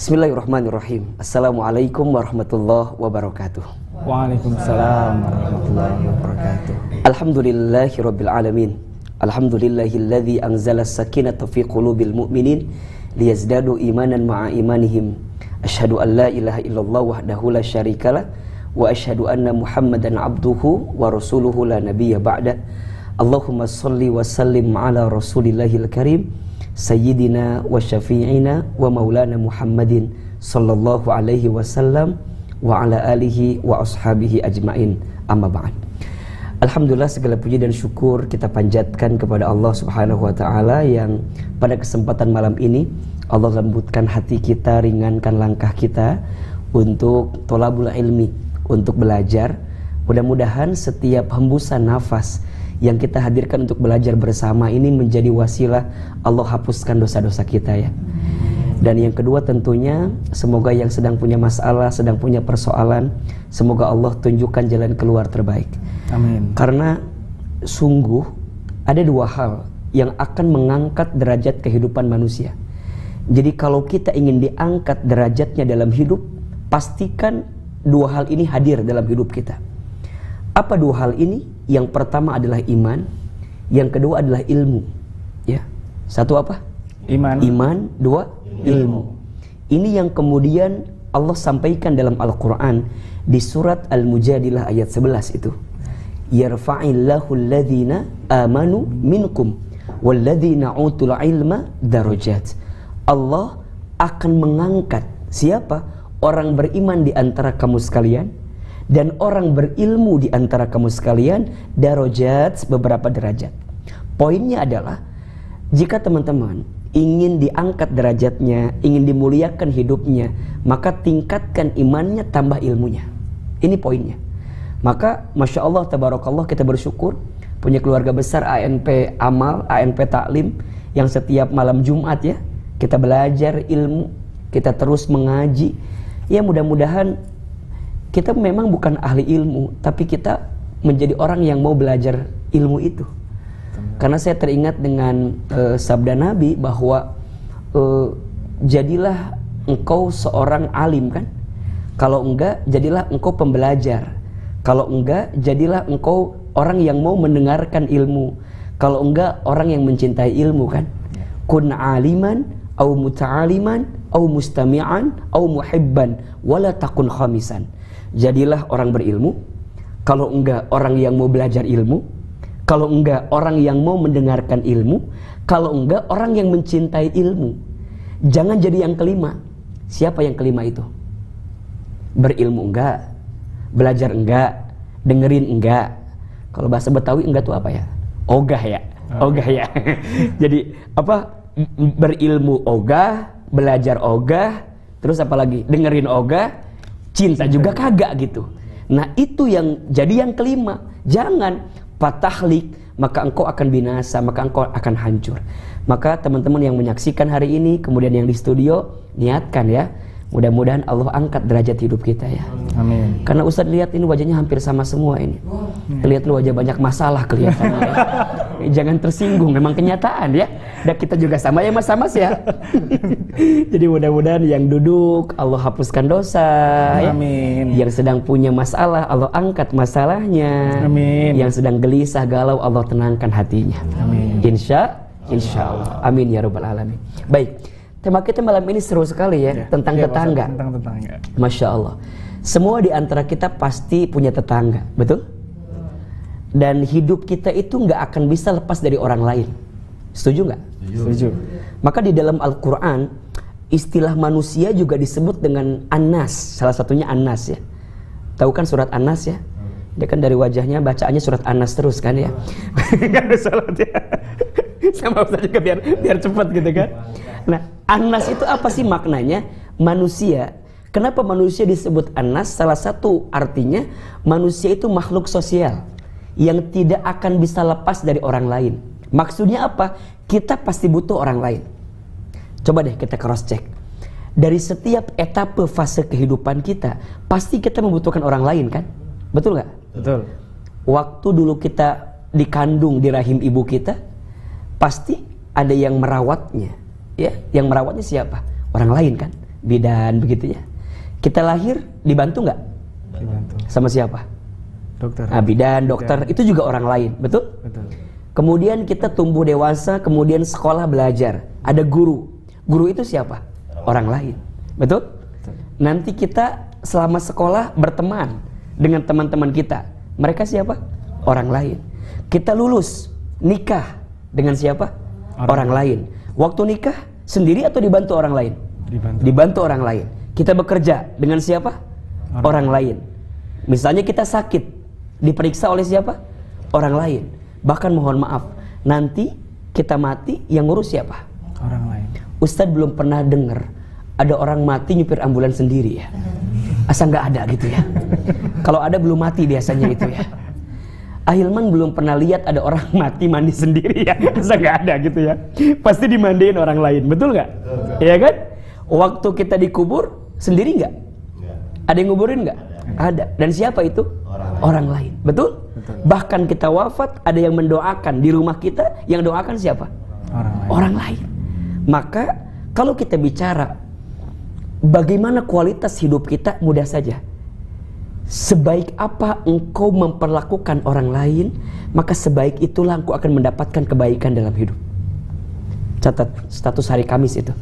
Bismillahirrahmanirrahim. Assalamualaikum warahmatullahi wabarakatuh. Waalaikumsalam warahmatullahi wabarakatuh. Alhamdulillahirabbil alamin. Alhamdulillahilladzi anzala as-sakinata fi qulubil mu'minin liyazdadu imanan ma'a imanihim. Asyhadu an la ilaha illallah wahdahu la syarikalah wa asyhadu anna Muhammadan abduhu wa rasuluhu la nabiyya ba'da. Allahumma shalli wa sallim ala rasulillahil karim Sayyidina wa syafi'ina wa maulana Muhammadin sallallahu alaihi wasallam wa ala alihi wa ashabihi ajma'in, amma ba'd. Alhamdulillah, segala puji dan syukur kita panjatkan kepada Allah subhanahu wa ta'ala yang pada kesempatan malam ini Allah lembutkan hati kita, ringankan langkah kita untuk tholabul ilmi, untuk belajar. Mudah-mudahan setiap hembusan nafas yang kita hadirkan untuk belajar bersama ini menjadi wasilah Allah hapuskan dosa-dosa kita ya. Dan yang kedua tentunya semoga yang sedang punya masalah, sedang punya persoalan, semoga Allah tunjukkan jalan keluar terbaik. Amin. Karena sungguh ada dua hal yang akan mengangkat derajat kehidupan manusia. Jadi kalau kita ingin diangkat derajatnya dalam hidup, pastikan dua hal ini hadir dalam hidup kita. Apa dua hal ini? Yang pertama adalah iman, yang kedua adalah ilmu. Ya. Satu apa? Iman. Iman, dua ilmu. Ini yang kemudian Allah sampaikan dalam Al-Qur'an di surat Al-Mujadilah ayat 11 itu. Yarfa'illahu alladhina amanu minkum walladhina utul ilma darajat. Allah akan mengangkat siapa? Orang beriman di antara kamu sekalian dan orang berilmu di antara kamu sekalian, darajat, beberapa derajat. Poinnya adalah jika teman-teman ingin diangkat derajatnya, ingin dimuliakan hidupnya, maka tingkatkan imannya, tambah ilmunya. Ini poinnya. Maka Masya Allah, tabarakallah, kita bersyukur punya keluarga besar ANP Amal, ANP Taklim, yang setiap malam Jumat ya kita belajar ilmu, kita terus mengaji. Ya mudah-mudahan kita memang bukan ahli ilmu, tapi kita menjadi orang yang mau belajar ilmu itu. Karena saya teringat dengan sabda Nabi bahwa jadilah engkau seorang alim kan? Kalau enggak, jadilah engkau pembelajar. Kalau enggak, jadilah engkau orang yang mau mendengarkan ilmu. Kalau enggak, orang yang mencintai ilmu kan? Kun aliman, au muta'aliman, au mustami'an, au muhibban, wala takun khamisan. Jadilah orang berilmu, kalau enggak orang yang mau belajar ilmu, kalau enggak orang yang mau mendengarkan ilmu, kalau enggak orang yang mencintai ilmu. Jangan jadi yang kelima. Siapa yang kelima itu? Berilmu enggak, belajar enggak, dengerin enggak. Kalau bahasa Betawi enggak tuh apa ya? Ogah ya, ogah ya. Jadi apa? Berilmu ogah, belajar ogah, terus apa lagi? Dengerin ogah, cinta juga kagak gitu. Nah itu yang jadi yang kelima. Jangan patahlik, maka engkau akan binasa, maka engkau akan hancur. Maka teman-teman yang menyaksikan hari ini, kemudian yang di studio, niatkan ya, mudah-mudahan Allah angkat derajat hidup kita ya. Amin. Karena Ustaz lihat ini wajahnya hampir sama semua ini. Lihat wajah banyak masalah kelihatannya ya. Jangan tersinggung, memang kenyataan ya. Dan kita juga sama ya Mas ya. Jadi mudah-mudahan yang duduk Allah hapuskan dosa. Amin. Ya. Yang sedang punya masalah Allah angkat masalahnya. Amin. Yang sedang gelisah galau Allah tenangkan hatinya. Amin. Insya Allah. Amin ya rabbal alamin. Baik. Tema kita malam ini seru sekali ya, tentang tetangga. Tentang tetangga. Masya Allah. Semua di antara kita pasti punya tetangga, betul? Dan hidup kita itu nggak akan bisa lepas dari orang lain. Setuju nggak? Setuju. Maka di dalam Al-Quran istilah manusia juga disebut dengan Anas. Salah satunya Anas ya. Tahu kan surat Anas ya? Dia kan dari wajahnya bacaannya surat Anas terus kan ya. Sama Ustaz juga biar cepat gitu kan. Nah, Anas itu apa sih maknanya? Manusia. Kenapa manusia disebut Anas? Salah satu artinya manusia itu makhluk sosial yang tidak akan bisa lepas dari orang lain. Maksudnya apa? Kita pasti butuh orang lain. Coba deh kita cross check. Dari setiap etape fase kehidupan kita, pasti kita membutuhkan orang lain kan? Betul nggak? Betul. Waktu dulu kita dikandung di rahim ibu kita, pasti ada yang merawatnya. Ya, yang merawatnya siapa? Orang lain kan? bidan begitu ya. Kita lahir dibantu nggak? Dibantu. Sama siapa? Dokter. Bidan, dokter, itu juga orang lain, betul? Betul. Kemudian kita tumbuh dewasa, kemudian sekolah belajar. Ada guru. Guru itu siapa? Orang lain, betul? Betul. Nanti kita selama sekolah berteman dengan teman-teman kita. Mereka siapa? Orang lain. Kita lulus, nikah dengan siapa? Orang lain. Waktu nikah sendiri atau dibantu orang lain? Dibantu orang lain. Kita bekerja dengan siapa? Orang lain. Misalnya kita sakit, diperiksa oleh siapa? Orang lain. Bahkan mohon maaf, nanti kita mati yang ngurus siapa? Orang lain. Ustadz belum pernah dengar ada orang mati nyupir ambulans sendiri ya. Asal nggak ada gitu ya. Kalau ada belum mati biasanya itu ya. Ahilman belum pernah lihat ada orang mati mandi sendiri ya. Asal nggak ada gitu ya. Pasti dimandiin orang lain, betul nggak? Iya kan? Waktu kita dikubur sendiri nggak? Ada yang nguburin nggak? Ada. Dan siapa itu? Orang lain. Betul? Bahkan kita wafat ada yang mendoakan di rumah kita, yang doakan siapa? Orang lain. Maka kalau kita bicara bagaimana kualitas hidup kita, mudah saja. Sebaik apa engkau memperlakukan orang lain, maka sebaik itulah engkau akan mendapatkan kebaikan dalam hidup. Catat status hari Kamis itu.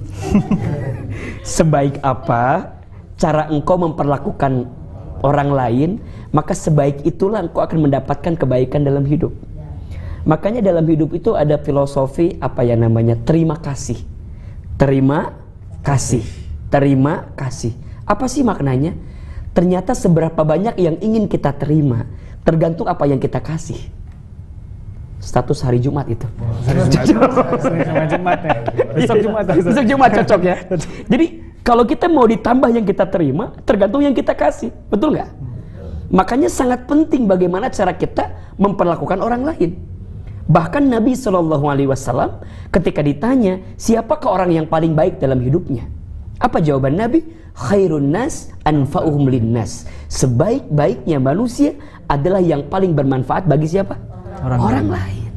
Sebaik apa cara engkau memperlakukan orang lain, maka sebaik itulah engkau akan mendapatkan kebaikan dalam hidup. Makanya dalam hidup itu ada filosofi apa ya namanya? Terima kasih. Terima kasih. Terima kasih. Apa sih maknanya? Ternyata seberapa banyak yang ingin kita terima tergantung apa yang kita kasih. Status hari Jumat itu. Besok Jumat cocok ya. Jadi kalau kita mau ditambah yang kita terima, tergantung yang kita kasih, betul nggak? Makanya sangat penting bagaimana cara kita memperlakukan orang lain. Bahkan Nabi SAW ketika ditanya, siapakah orang yang paling baik dalam hidupnya? Apa jawaban Nabi? Khairun nas anfa'uhum linnas. Sebaik-baiknya manusia adalah yang paling bermanfaat bagi siapa? Orang lain.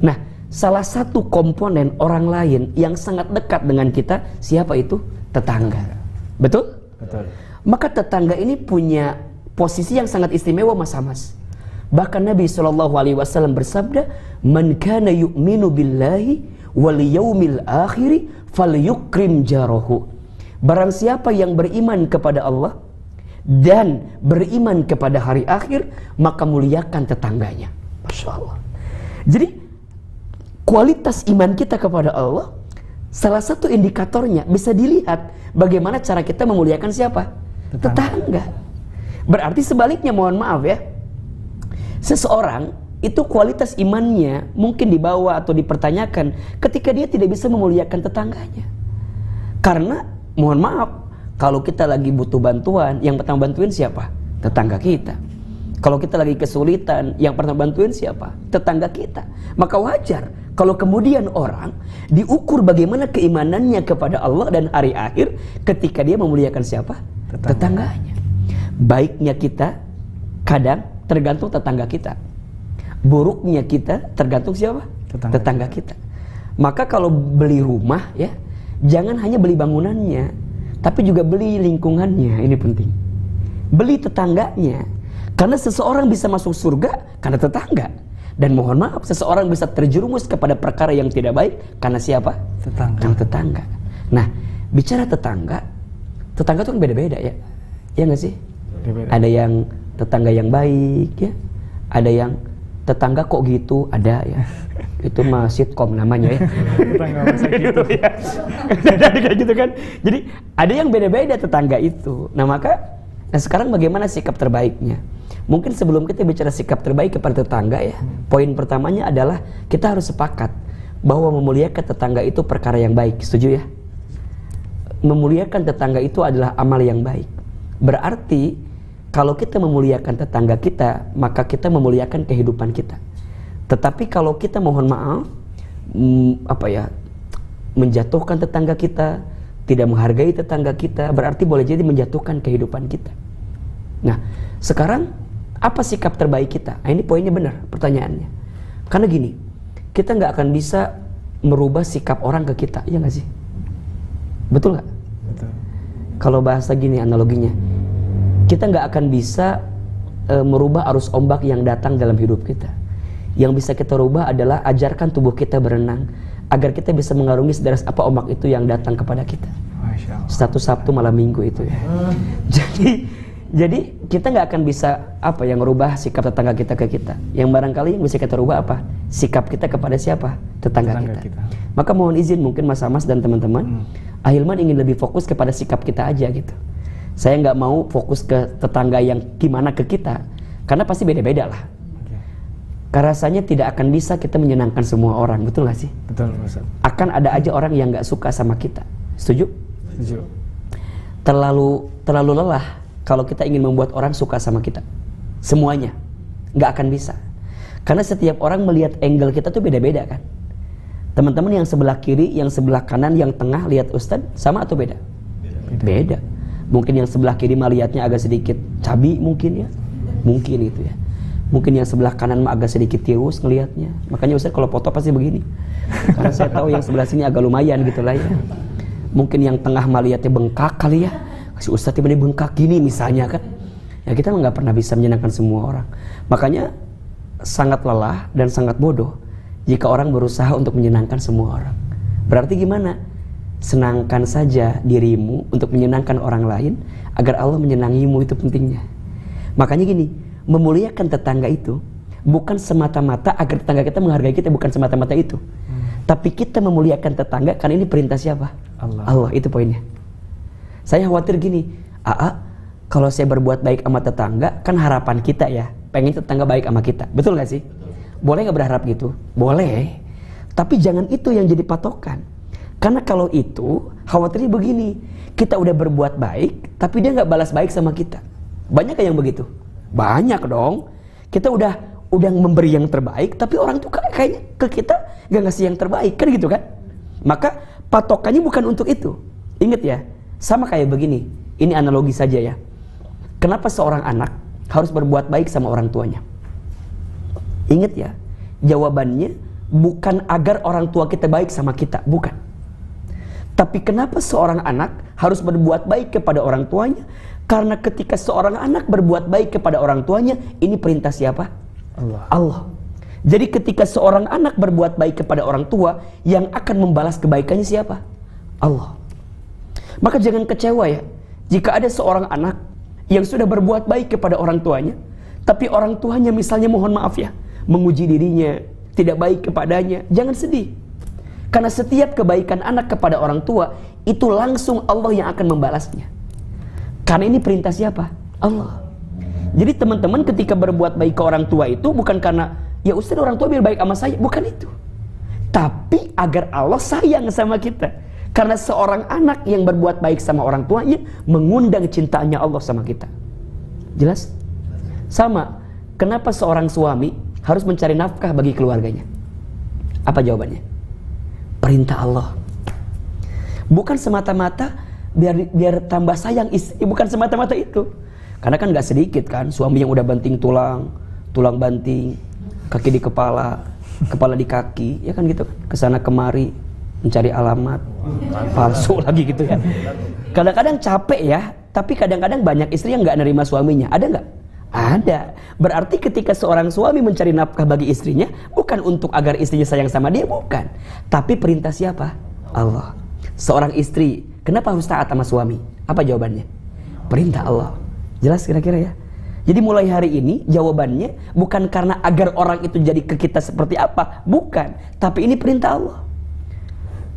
Nah, salah satu komponen orang lain yang sangat dekat dengan kita, siapa itu? Tetangga. Betul? Betul. Maka tetangga ini punya posisi yang sangat istimewa, Mas. Bahkan Nabi SAW bersabda, "Man kana yu'minu billahi wal yaumil akhir falyukrim jarahu." Barang siapa yang beriman kepada Allah dan beriman kepada hari akhir, maka muliakan tetangganya. Masya Allah. Jadi kualitas iman kita kepada Allah, salah satu indikatornya bisa dilihat bagaimana cara kita memuliakan siapa? Tetangga. Berarti sebaliknya, mohon maaf ya, seseorang itu kualitas imannya mungkin dibawa atau dipertanyakan ketika dia tidak bisa memuliakan tetangganya. Karena mohon maaf, kalau kita lagi butuh bantuan, yang pertama bantuin siapa? Tetangga kita. Kalau kita lagi kesulitan, yang pertama bantuin siapa? Tetangga kita. Maka wajar kalau kemudian orang diukur bagaimana keimanannya kepada Allah dan hari akhir ketika dia memuliakan siapa? Tetangganya. Baiknya kita kadang tergantung tetangga kita. Buruknya kita tergantung siapa? Tetangga kita. Maka kalau beli rumah ya, jangan hanya beli bangunannya, tapi juga beli lingkungannya. Ini penting. Beli tetangganya. Karena seseorang bisa masuk surga karena tetangga. Dan mohon maaf, seseorang bisa terjerumus kepada perkara yang tidak baik karena siapa? Tetangga. Nah, bicara tetangga itu kan beda-beda ya. Iya nggak sih? Beda-beda. Ada yang tetangga yang baik ya. Ada yang tetangga kok gitu, ada ya. Itu mah sitkom namanya ya. Tetangga masa gitu ya. Jadi kayak gitu kan. Jadi ada yang beda-beda tetangga itu. Nah sekarang bagaimana sikap terbaiknya? Mungkin sebelum kita bicara sikap terbaik kepada tetangga ya, poin pertamanya adalah kita harus sepakat bahwa memuliakan tetangga itu perkara yang baik. Setuju ya? Memuliakan tetangga itu adalah amal yang baik. Berarti kalau kita memuliakan tetangga kita, maka kita memuliakan kehidupan kita. Tetapi kalau kita mohon maaf, menjatuhkan tetangga kita, tidak menghargai tetangga kita, berarti boleh jadi menjatuhkan kehidupan kita. Nah, sekarang apa sikap terbaik kita? Nah, ini poinnya benar pertanyaannya. Karena gini, kita nggak akan bisa merubah sikap orang ke kita, iya nggak sih? Betul nggak? Betul. Kalau bahasa gini analoginya, kita nggak akan bisa merubah arus ombak yang datang dalam hidup kita. Yang bisa kita rubah adalah ajarkan tubuh kita berenang agar kita bisa mengarungi sederas apa ombak itu yang datang kepada kita. Masya Allah. Satu Sabtu malam Minggu itu ya. Jadi kita nggak akan bisa merubah sikap tetangga kita ke kita. Yang barangkali yang bisa kita rubah apa? Sikap kita kepada siapa? Tetangga kita. Maka mohon izin mungkin Mas Amas dan teman-teman, Ahilman ingin lebih fokus kepada sikap kita aja gitu. Saya nggak mau fokus ke tetangga yang gimana ke kita, karena pasti beda-beda lah. Karena rasanya tidak akan bisa kita menyenangkan semua orang, betul nggak sih? Betul, Ustaz. Akan ada aja orang yang nggak suka sama kita. Setuju? Setuju. Terlalu lelah kalau kita ingin membuat orang suka sama kita. Semuanya nggak akan bisa. Karena setiap orang melihat angle kita tuh beda-beda kan. Teman-teman yang sebelah kiri, yang sebelah kanan, yang tengah lihat Ustadz sama atau beda? Beda. Mungkin yang sebelah kiri mah lihatnya agak sedikit cabi mungkin ya. Mungkin itu ya. Mungkin yang sebelah kanan mah agak sedikit tirus ngelihatnya. Makanya Ustadz kalau foto pasti begini. Karena saya tahu yang sebelah sini agak lumayan gitu lah ya. Mungkin yang tengah mah lihatnya bengkak kali ya. Si Ustadz tiba-tiba bengkak gini misalnya kan. Ya kita mah gak pernah bisa menyenangkan semua orang. Makanya sangat lelah dan sangat bodoh jika orang berusaha untuk menyenangkan semua orang. Berarti gimana? Senangkan saja dirimu untuk menyenangkan orang lain agar Allah menyenangimu, itu pentingnya. Makanya gini, memuliakan tetangga itu bukan semata-mata agar tetangga kita menghargai kita, bukan semata-mata itu. Tapi kita memuliakan tetangga karena ini perintah siapa? Allah, itu poinnya. Saya khawatir gini, kalau saya berbuat baik sama tetangga, kan harapan kita ya, pengen tetangga baik sama kita. Betul gak sih? Boleh gak berharap gitu? Boleh. Tapi jangan itu yang jadi patokan. Karena kalau itu, khawatirnya begini, kita udah berbuat baik, tapi dia gak balas baik sama kita. Banyak yang begitu? Banyak dong. Kita udah memberi yang terbaik, tapi orang tuh kayaknya ke kita gak ngasih yang terbaik, kan gitu kan? Maka patokannya bukan untuk itu. Ingat ya, sama kayak begini, ini analogi saja ya. Kenapa seorang anak harus berbuat baik sama orang tuanya? Ingat ya, jawabannya bukan agar orang tua kita baik sama kita, bukan. Tapi kenapa seorang anak harus berbuat baik kepada orang tuanya? Karena ketika seorang anak berbuat baik kepada orang tuanya, ini perintah siapa? Allah. Jadi ketika seorang anak berbuat baik kepada orang tua, yang akan membalas kebaikannya siapa? Allah. Maka jangan kecewa ya, jika ada seorang anak yang sudah berbuat baik kepada orang tuanya, tapi orang tuanya misalnya mohon maaf ya, menguji dirinya, tidak baik kepadanya, jangan sedih. Karena setiap kebaikan anak kepada orang tua, itu langsung Allah yang akan membalasnya. Karena ini perintah siapa? Allah. Jadi teman-teman ketika berbuat baik ke orang tua itu bukan karena, ya Ustaz orang tua biar baik sama saya, bukan itu. Tapi agar Allah sayang sama kita. Karena seorang anak yang berbuat baik sama orang tuanya, mengundang cintanya Allah sama kita. Jelas? Sama, kenapa seorang suami harus mencari nafkah bagi keluarganya? Apa jawabannya? Perintah Allah. Bukan semata-mata biar tambah sayang istri, bukan semata-mata itu. Karena kan gak sedikit kan suami yang udah banting tulang banting, kaki di kepala di kaki, ya kan gitu kan, kesana kemari mencari alamat palsu lagi gitu ya. Kadang-kadang capek ya, tapi kadang-kadang banyak istri yang gak nerima suaminya. Ada gak? Ada. Berarti ketika seorang suami mencari nafkah bagi istrinya, bukan untuk agar istrinya sayang sama dia, bukan. Tapi perintah siapa? Allah. Seorang istri, kenapa harus taat sama suami? Apa jawabannya? Perintah Allah. Jelas kira-kira ya? Jadi mulai hari ini jawabannya bukan karena agar orang itu jadi ke kita seperti apa, bukan. Tapi ini perintah Allah.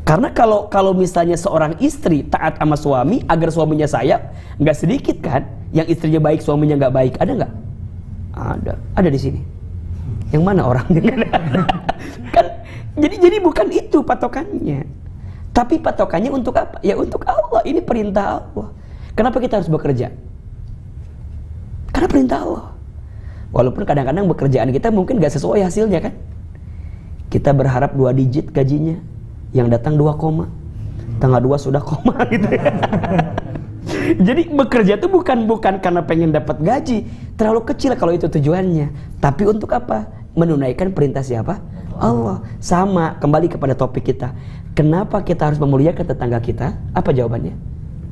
Karena kalau misalnya seorang istri taat sama suami agar suaminya sayang, nggak sedikit kan yang istrinya baik suaminya nggak baik, ada nggak? Ada di sini. Yang mana orangnya? Kan jadi bukan itu patokannya. Tapi patokannya untuk apa? Ya untuk Allah. Ini perintah Allah. Kenapa kita harus bekerja? Karena perintah Allah. Walaupun kadang-kadang pekerjaan kita mungkin nggak sesuai hasilnya kan. Kita berharap 2 digit gajinya, yang datang 2 koma, tanggal 2 sudah koma gitu ya. Jadi bekerja itu bukan karena pengen dapat gaji, terlalu kecil kalau itu tujuannya. Tapi untuk apa? Menunaikan perintah siapa? Allah. Sama, kembali kepada topik kita. Kenapa kita harus memuliakan tetangga kita? Apa jawabannya?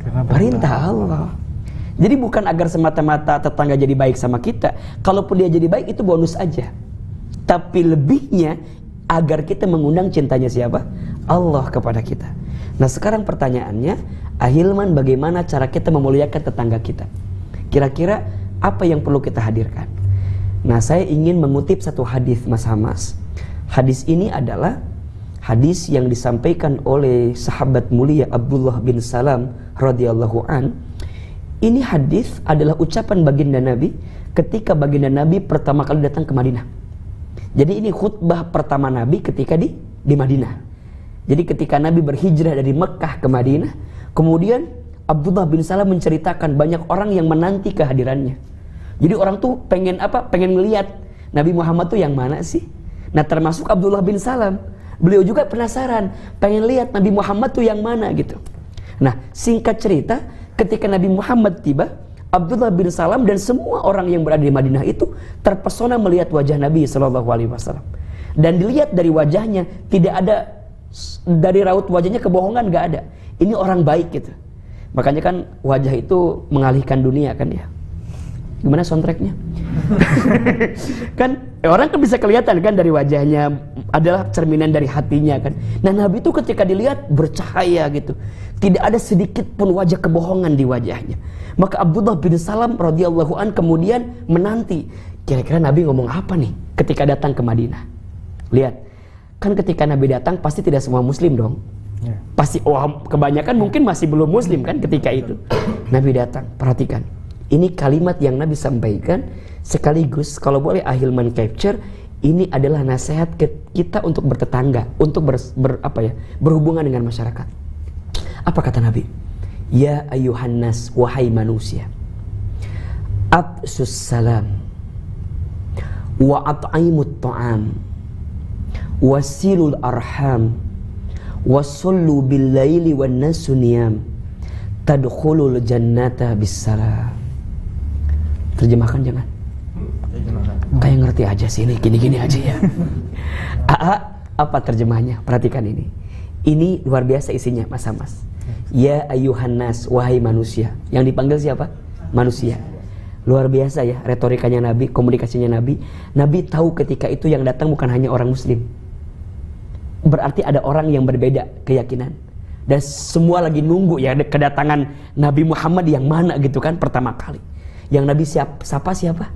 Karena perintah Allah. Jadi bukan agar semata-mata tetangga jadi baik sama kita. Kalaupun dia jadi baik itu bonus aja. Tapi lebihnya agar kita mengundang cintanya siapa? Allah kepada kita. Nah sekarang pertanyaannya, Ahilman, bagaimana cara kita memuliakan tetangga kita? Kira-kira apa yang perlu kita hadirkan? Nah saya ingin mengutip satu hadis Mas Hamas. Hadis ini adalah hadis yang disampaikan oleh sahabat mulia Abdullah bin Salam radhiyallahu an. Ini hadis adalah ucapan baginda Nabi ketika baginda Nabi pertama kali datang ke Madinah. Jadi ini khutbah pertama Nabi ketika di Madinah. Jadi ketika Nabi berhijrah dari Mekah ke Madinah, kemudian Abdullah bin Salam menceritakan banyak orang yang menanti kehadirannya. Jadi orang tuh pengen apa? Pengen melihat Nabi Muhammad tuh yang mana sih? Nah termasuk Abdullah bin Salam. Beliau juga penasaran, pengen lihat Nabi Muhammad tuh yang mana gitu. Nah singkat cerita, ketika Nabi Muhammad tiba, Abdullah bin Salam dan semua orang yang berada di Madinah itu terpesona melihat wajah Nabi SAW. Dan dilihat dari wajahnya, tidak ada dari raut wajahnya kebohongan, gak ada. Ini orang baik gitu. Makanya kan wajah itu mengalihkan dunia kan ya. Gimana soundtracknya? Kan orang kan bisa kelihatan kan dari wajahnya adalah cerminan dari hatinya kan. Nah Nabi itu ketika dilihat bercahaya gitu, tidak ada sedikit pun wajah kebohongan di wajahnya. Maka Abdullah bin Salam radhiyallahu an kemudian menanti, kira-kira Nabi ngomong apa nih ketika datang ke Madinah. Lihat, kan ketika Nabi datang pasti tidak semua muslim dong. Pasti kebanyakan mungkin masih belum muslim kan ketika itu. Nabi datang, perhatikan. Ini kalimat yang Nabi sampaikan sekaligus kalau boleh Ahilman capture, ini adalah nasihat kita untuk bertetangga, untuk berhubungan dengan masyarakat. Apa kata Nabi? Ya ayuhan nas, wahai manusia, absus salam wa at'imut ta'am wasilul arham wasallu bil laili wan nasu niyam tadkhulul jannata bis salam. Terjemahkan jangan. Kayak ngerti aja sih ini, gini-gini aja ya. Apa terjemahnya? Perhatikan ini. Ini luar biasa isinya, Mas Hamas. Ya ayuhan nas, wahai manusia. Yang dipanggil siapa? Manusia. Luar biasa ya retorikanya Nabi, komunikasinya Nabi. Nabi tahu ketika itu yang datang bukan hanya orang muslim. Berarti ada orang yang berbeda keyakinan. Dan semua lagi nunggu ya kedatangan Nabi Muhammad yang mana gitu kan pertama kali. Yang Nabi siapa?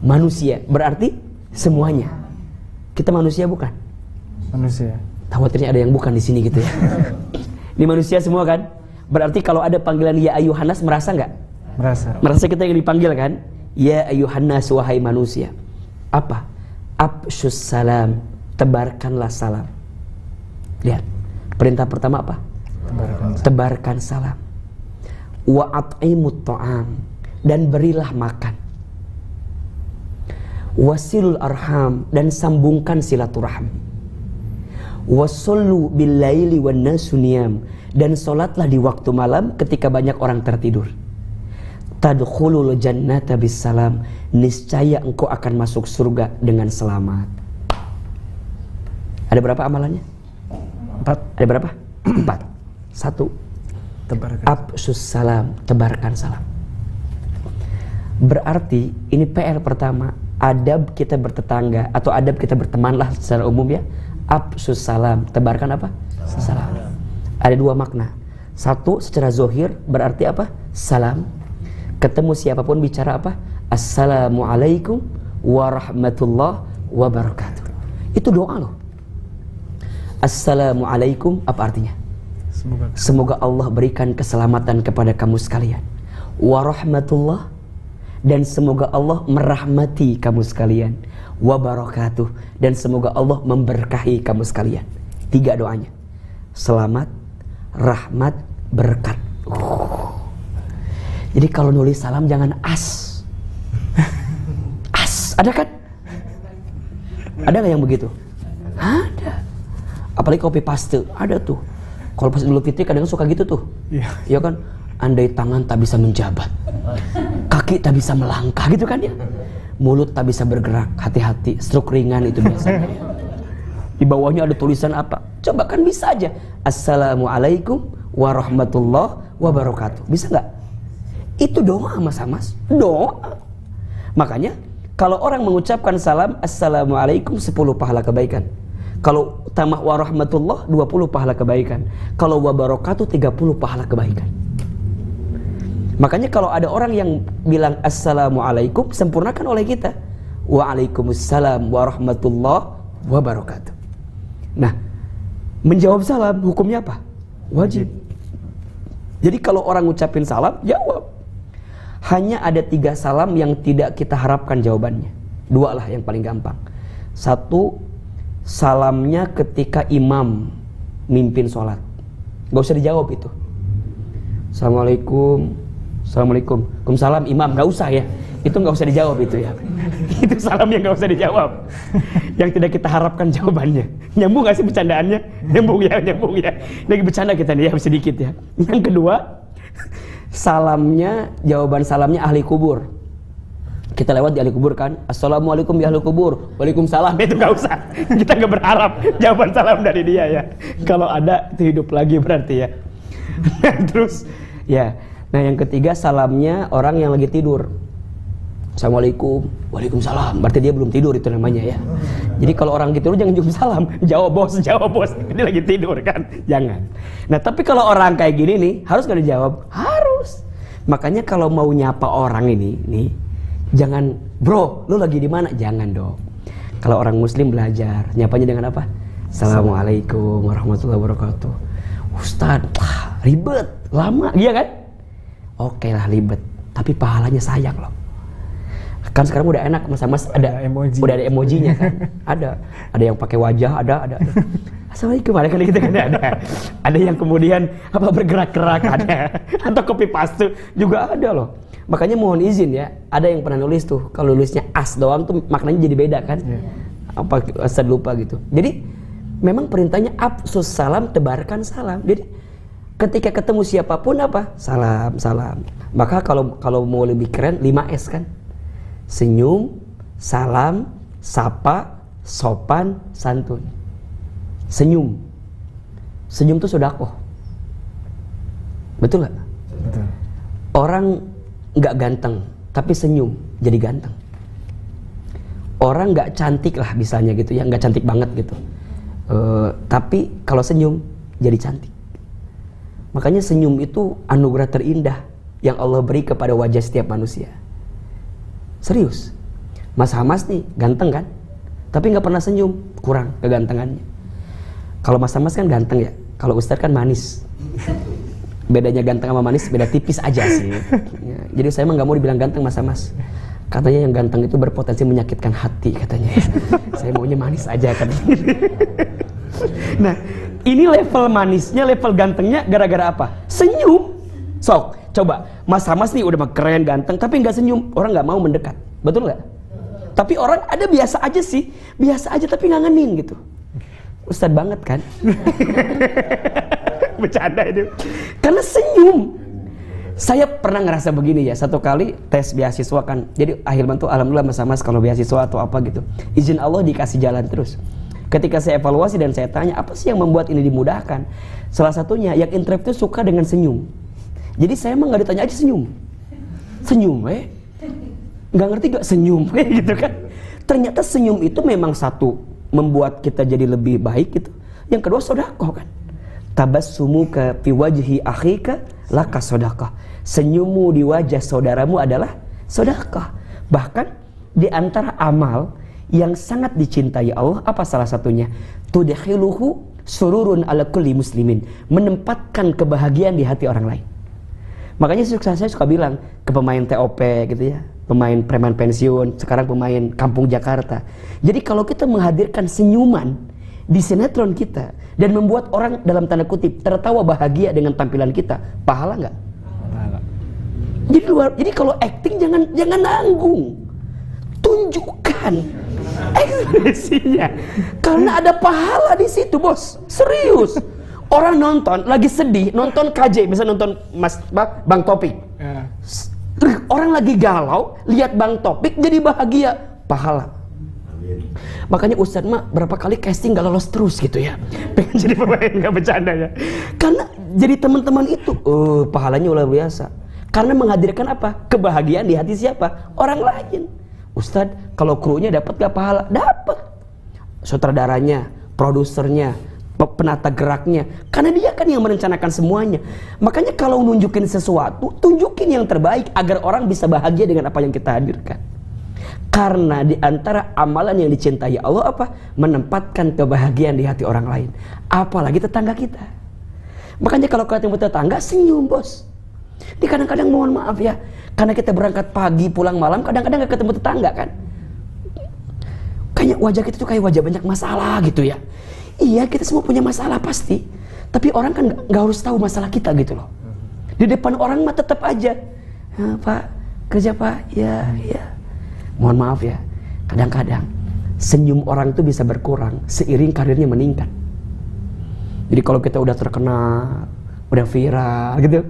Manusia. Berarti semuanya. Kita manusia bukan? Manusia. Khawatirnya ada yang bukan di sini gitu ya. Ini manusia semua kan? Berarti kalau ada panggilan ya ayuhannas, merasa nggak? Merasa kita yang dipanggil kan? Ya ayuhannas, wahai manusia. Apa? Absyus salam, tebarkanlah salam. Lihat, perintah pertama apa? Tebarkan salam. Wa at'imut ta'am, dan berilah makan. Wasilul arham, dan sambungkan silaturahmi. Wasallu bil laili wan nasu niyam, dan salatlah di waktu malam ketika banyak orang tertidur. Tadkhulul jannata bis salam, niscaya engkau akan masuk surga dengan selamat. Ada berapa amalannya? 4. Ada berapa? 4. 1. Absus salam, tebarkan salam. Berarti ini PR pertama, adab kita bertetangga atau adab kita bertemanlah secara umum ya. Absus salam, tebarkan apa? Salam. Ada 2 makna. 1 secara zohir berarti apa? Salam. Ketemu siapapun bicara apa? Assalamualaikum warahmatullahi wabarakatuh. Itu doa loh. Assalamualaikum apa artinya? Semoga Allah berikan keselamatan kepada kamu sekalian. Warahmatullah, dan semoga Allah merahmati kamu sekalian. Wabarakatuh, dan semoga Allah memberkahi kamu sekalian. 3 doanya. Selamat, rahmat, berkat. Jadi kalau nulis salam jangan as. As, ada kan? Ada nggak yang begitu? Ada. Apalagi copy paste, ada tuh. Kalau pas Idul Fitri kadang suka gitu tuh. Iya kan? Andai tangan tak bisa menjabat, kaki tak bisa melangkah gitu kan ya. Mulut tak bisa bergerak, hati-hati, stroke ringan itu biasanya. Di bawahnya ada tulisan apa? Coba kan bisa aja. Assalamualaikum warahmatullahi wabarakatuh. Bisa nggak? Itu doa mas, doa. Makanya kalau orang mengucapkan salam, assalamualaikum 10 pahala kebaikan. Kalau tambah warahmatullah 20 pahala kebaikan. Kalau wabarakatuh 30 pahala kebaikan. Makanya kalau ada orang yang bilang assalamualaikum, sempurnakan oleh kita. Waalaikumsalam warahmatullah wabarakatuh. Nah, menjawab salam hukumnya apa? Wajib. Jadi kalau orang ngucapin salam, jawab. Hanya ada 3 salam yang tidak kita harapkan jawabannya. 2 lah yang paling gampang. 1, salamnya ketika imam mimpin sholat. Gak usah dijawab itu. Assalamualaikum. Assalamualaikum. Waalaikumsalam imam. Gak usah ya. Itu gak usah dijawab itu ya. Itu salam yang gak usah dijawab. Yang tidak kita harapkan jawabannya. Nyambung gak sih bercandaannya? Nyambung ya. Lagi bercanda kita nih ya sedikit ya. Yang kedua, salamnya, jawaban salamnya ahli kubur. Kita lewat di ahli kubur kan, assalamualaikum ya ahli kubur, waalaikumsalam. Itu gak usah, kita gak berharap jawaban salam dari dia ya. Kalau ada itu hidup lagi berarti ya. Terus ya, nah yang ketiga salamnya orang yang lagi tidur. Assalamualaikum, waalaikumsalam. Berarti dia belum tidur itu namanya ya. Jadi kalau orang gitu jangan jawab salam, jawab bos. Dia lagi tidur kan, jangan. Nah tapi kalau orang kayak gini nih, harus gak dijawab? Harus. Makanya kalau mau nyapa orang ini, nih, jangan bro, lu lagi di mana? Jangan dong. Kalau orang muslim belajar, nyapanya dengan apa? Assalamualaikum warahmatullahi wabarakatuh. Ustaz, ribet, lama, iya kan? Oke lah ribet, tapi pahalanya sayang loh. Kan sekarang udah enak mas ada emoji. Udah ada emojinya kan, ada yang pakai wajah, ada assalamualaikum ada kan gitu kan, ada yang kemudian apa bergerak-gerak ada, atau copy paste juga ada loh. Makanya mohon izin ya, ada yang pernah nulis tuh kalau nulisnya as doang tuh maknanya jadi beda kan, apa saya lupa gitu. Jadi memang perintahnya afsus salam, tebarkan salam. Jadi ketika ketemu siapapun apa salam. Maka kalau mau lebih keren 5S kan. Senyum, salam, sapa, sopan, santun. Senyum tuh sedekah. Betul gak? Betul. Orang gak ganteng tapi senyum jadi ganteng. Orang gak cantik lah misalnya gitu ya, gak cantik banget gitu, tapi kalau senyum jadi cantik. Makanya senyum itu anugerah terindah yang Allah beri kepada wajah setiap manusia. Serius, Mas Hamas nih ganteng kan, tapi nggak pernah senyum, kurang kegantengannya. Kalau Mas Hamas kan ganteng ya, kalau Ustadz kan manis. Bedanya ganteng sama manis beda tipis aja sih. Ya, jadi saya emang nggak mau dibilang ganteng Mas Hamas. Katanya yang ganteng itu berpotensi menyakitkan hati katanya. Saya maunya manis aja katanya. Nah, ini level manisnya, level gantengnya gara-gara apa? Senyum. Sok, coba Mas Hamas nih udah keren ganteng tapi nggak senyum, orang nggak mau mendekat, betul nggak? Tapi orang ada biasa aja sih, biasa aja tapi ngangenin gitu. Ustadz banget kan? Bercanda itu. Karena senyum. Saya pernah ngerasa begini ya, satu kali tes beasiswa kan, jadi akhirnya tuh alhamdulillah Mas Hamas kalau beasiswa atau apa gitu, izin Allah dikasih jalan terus. Ketika saya evaluasi dan saya tanya apa sih yang membuat ini dimudahkan, salah satunya yang interview suka dengan senyum. Jadi saya emang nggak ditanya aja senyum, nggak ngerti gak senyum gitu kan. Ternyata senyum itu memang satu membuat kita jadi lebih baik gitu. Yang kedua sedekah kan. Tabassumuka fi wajhi akhika laka sedekah. Senyummu di wajah saudaramu adalah sedekah. Bahkan di antara amal yang sangat dicintai Allah apa salah satunya? Tudkhiluhu sururun ala kulli muslimin, menempatkan kebahagiaan di hati orang lain. Makanya saya suka bilang ke pemain TOP gitu ya, pemain preman pensiun, sekarang pemain Kampung Jakarta. Jadi kalau kita menghadirkan senyuman di sinetron kita dan membuat orang dalam tanda kutip tertawa bahagia dengan tampilan kita, pahala nggak? Pahala. Jadi kalau acting jangan nanggung, tunjukkan ekspresinya, karena ada pahala di situ bos, serius. Orang nonton lagi sedih, nonton KJ, misalnya nonton Bang Topik. Orang lagi galau, lihat Bang Topik jadi bahagia, pahala. Makanya Ustadz mah berapa kali casting gak lolos terus gitu ya. Pengen jadi pemain, gak bercanda ya. Karena jadi teman-teman itu, pahalanya luar biasa. Karena menghadirkan apa? Kebahagiaan di hati siapa? Orang lain. Ustadz, kalau krunya dapat gak pahala? Dapat. Sutradaranya, produsernya, penata geraknya. Karena dia kan yang merencanakan semuanya. Makanya kalau nunjukin sesuatu, tunjukin yang terbaik agar orang bisa bahagia dengan apa yang kita hadirkan. Karena di antara amalan yang dicintai Allah apa? Menempatkan kebahagiaan di hati orang lain. Apalagi tetangga kita. Makanya kalau ketemu tetangga, senyum bos. Ini kadang-kadang mohon maaf ya, karena kita berangkat pagi pulang malam, kadang-kadang gak ketemu tetangga kan. Kayak wajah kita tuh kayak wajah banyak masalah gitu ya. Iya, kita semua punya masalah pasti. Tapi orang kan gak harus tahu masalah kita gitu loh. Di depan orang mah tetap aja, Pak, kerja Pak, ya. Mohon maaf ya, kadang-kadang senyum orang itu bisa berkurang seiring karirnya meningkat. Jadi kalau kita udah terkenal, udah viral gitu,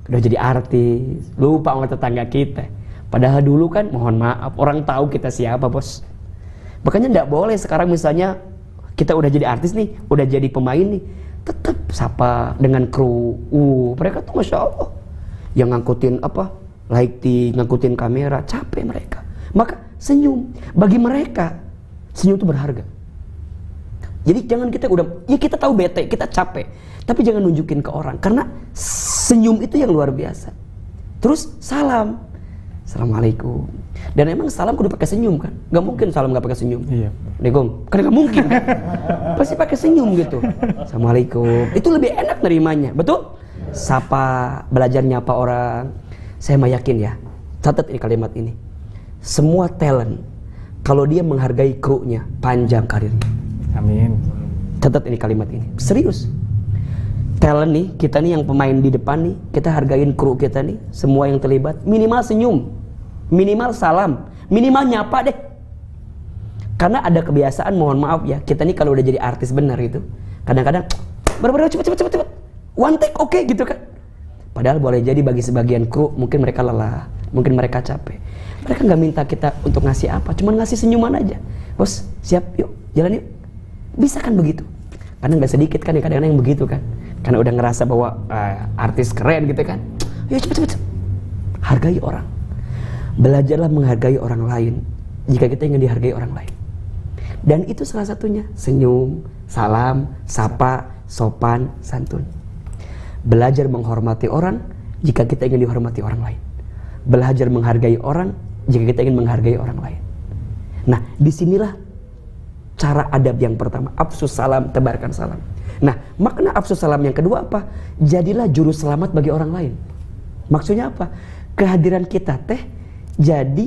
udah jadi artis, lupa sama tetangga kita. Padahal dulu kan, mohon maaf, orang tahu kita siapa bos. Makanya nggak boleh sekarang misalnya kita udah jadi artis nih, udah jadi pemain nih, tetap sapa dengan kru. Mereka tuh masya Allah, yang ngangkutin apa, lighting, ngangkutin kamera, capek mereka. Maka senyum, bagi mereka senyum itu berharga. Jadi jangan kita ya kita tahu bete, kita capek, tapi jangan nunjukin ke orang, karena senyum itu yang luar biasa. Terus salam, assalamualaikum. Dan emang salam kudu pakai senyum kan? Gak mungkin salam gak pakai senyum. Iya. Assalamualaikum, kan gak mungkin kan? Pasti pakai senyum gitu. Assalamualaikum, itu lebih enak nerimanya, betul? Sapa, belajar nyapa orang. Saya mah yakin ya, catat ini kalimat ini. Semua talent, kalau dia menghargai krunya, panjang karirnya. Amin. Catat ini kalimat ini, serius. Talent nih, kita nih yang pemain di depan nih, kita hargain kru kita nih, semua yang terlibat, minimal senyum, minimal salam, minimal nyapa deh. Karena ada kebiasaan, mohon maaf ya, kita nih kalau udah jadi artis benar itu, kadang-kadang, bener-bener cepet, one take oke gitu kan. Padahal boleh jadi bagi sebagian kru, mungkin mereka lelah, mungkin mereka capek. Mereka nggak minta kita untuk ngasih apa, cuma ngasih senyuman aja. Bos, siap, yuk, jalan yuk. Bisa kan begitu? Karena nggak sedikit kan ya kadang-kadang yang begitu kan. Karena udah ngerasa bahwa artis keren gitu kan. Yuk cepet. Hargai orang. Belajarlah menghargai orang lain jika kita ingin dihargai orang lain. Dan itu salah satunya, senyum, salam, sapa, sopan, santun. Belajar menghormati orang jika kita ingin dihormati orang lain. Belajar menghargai orang jika kita ingin menghargai orang lain. Nah, disinilah cara adab yang pertama, afsus salam, tebarkan salam. Nah, makna afsus salam yang kedua apa? Jadilah juru selamat bagi orang lain. Maksudnya apa? Kehadiran kita jadi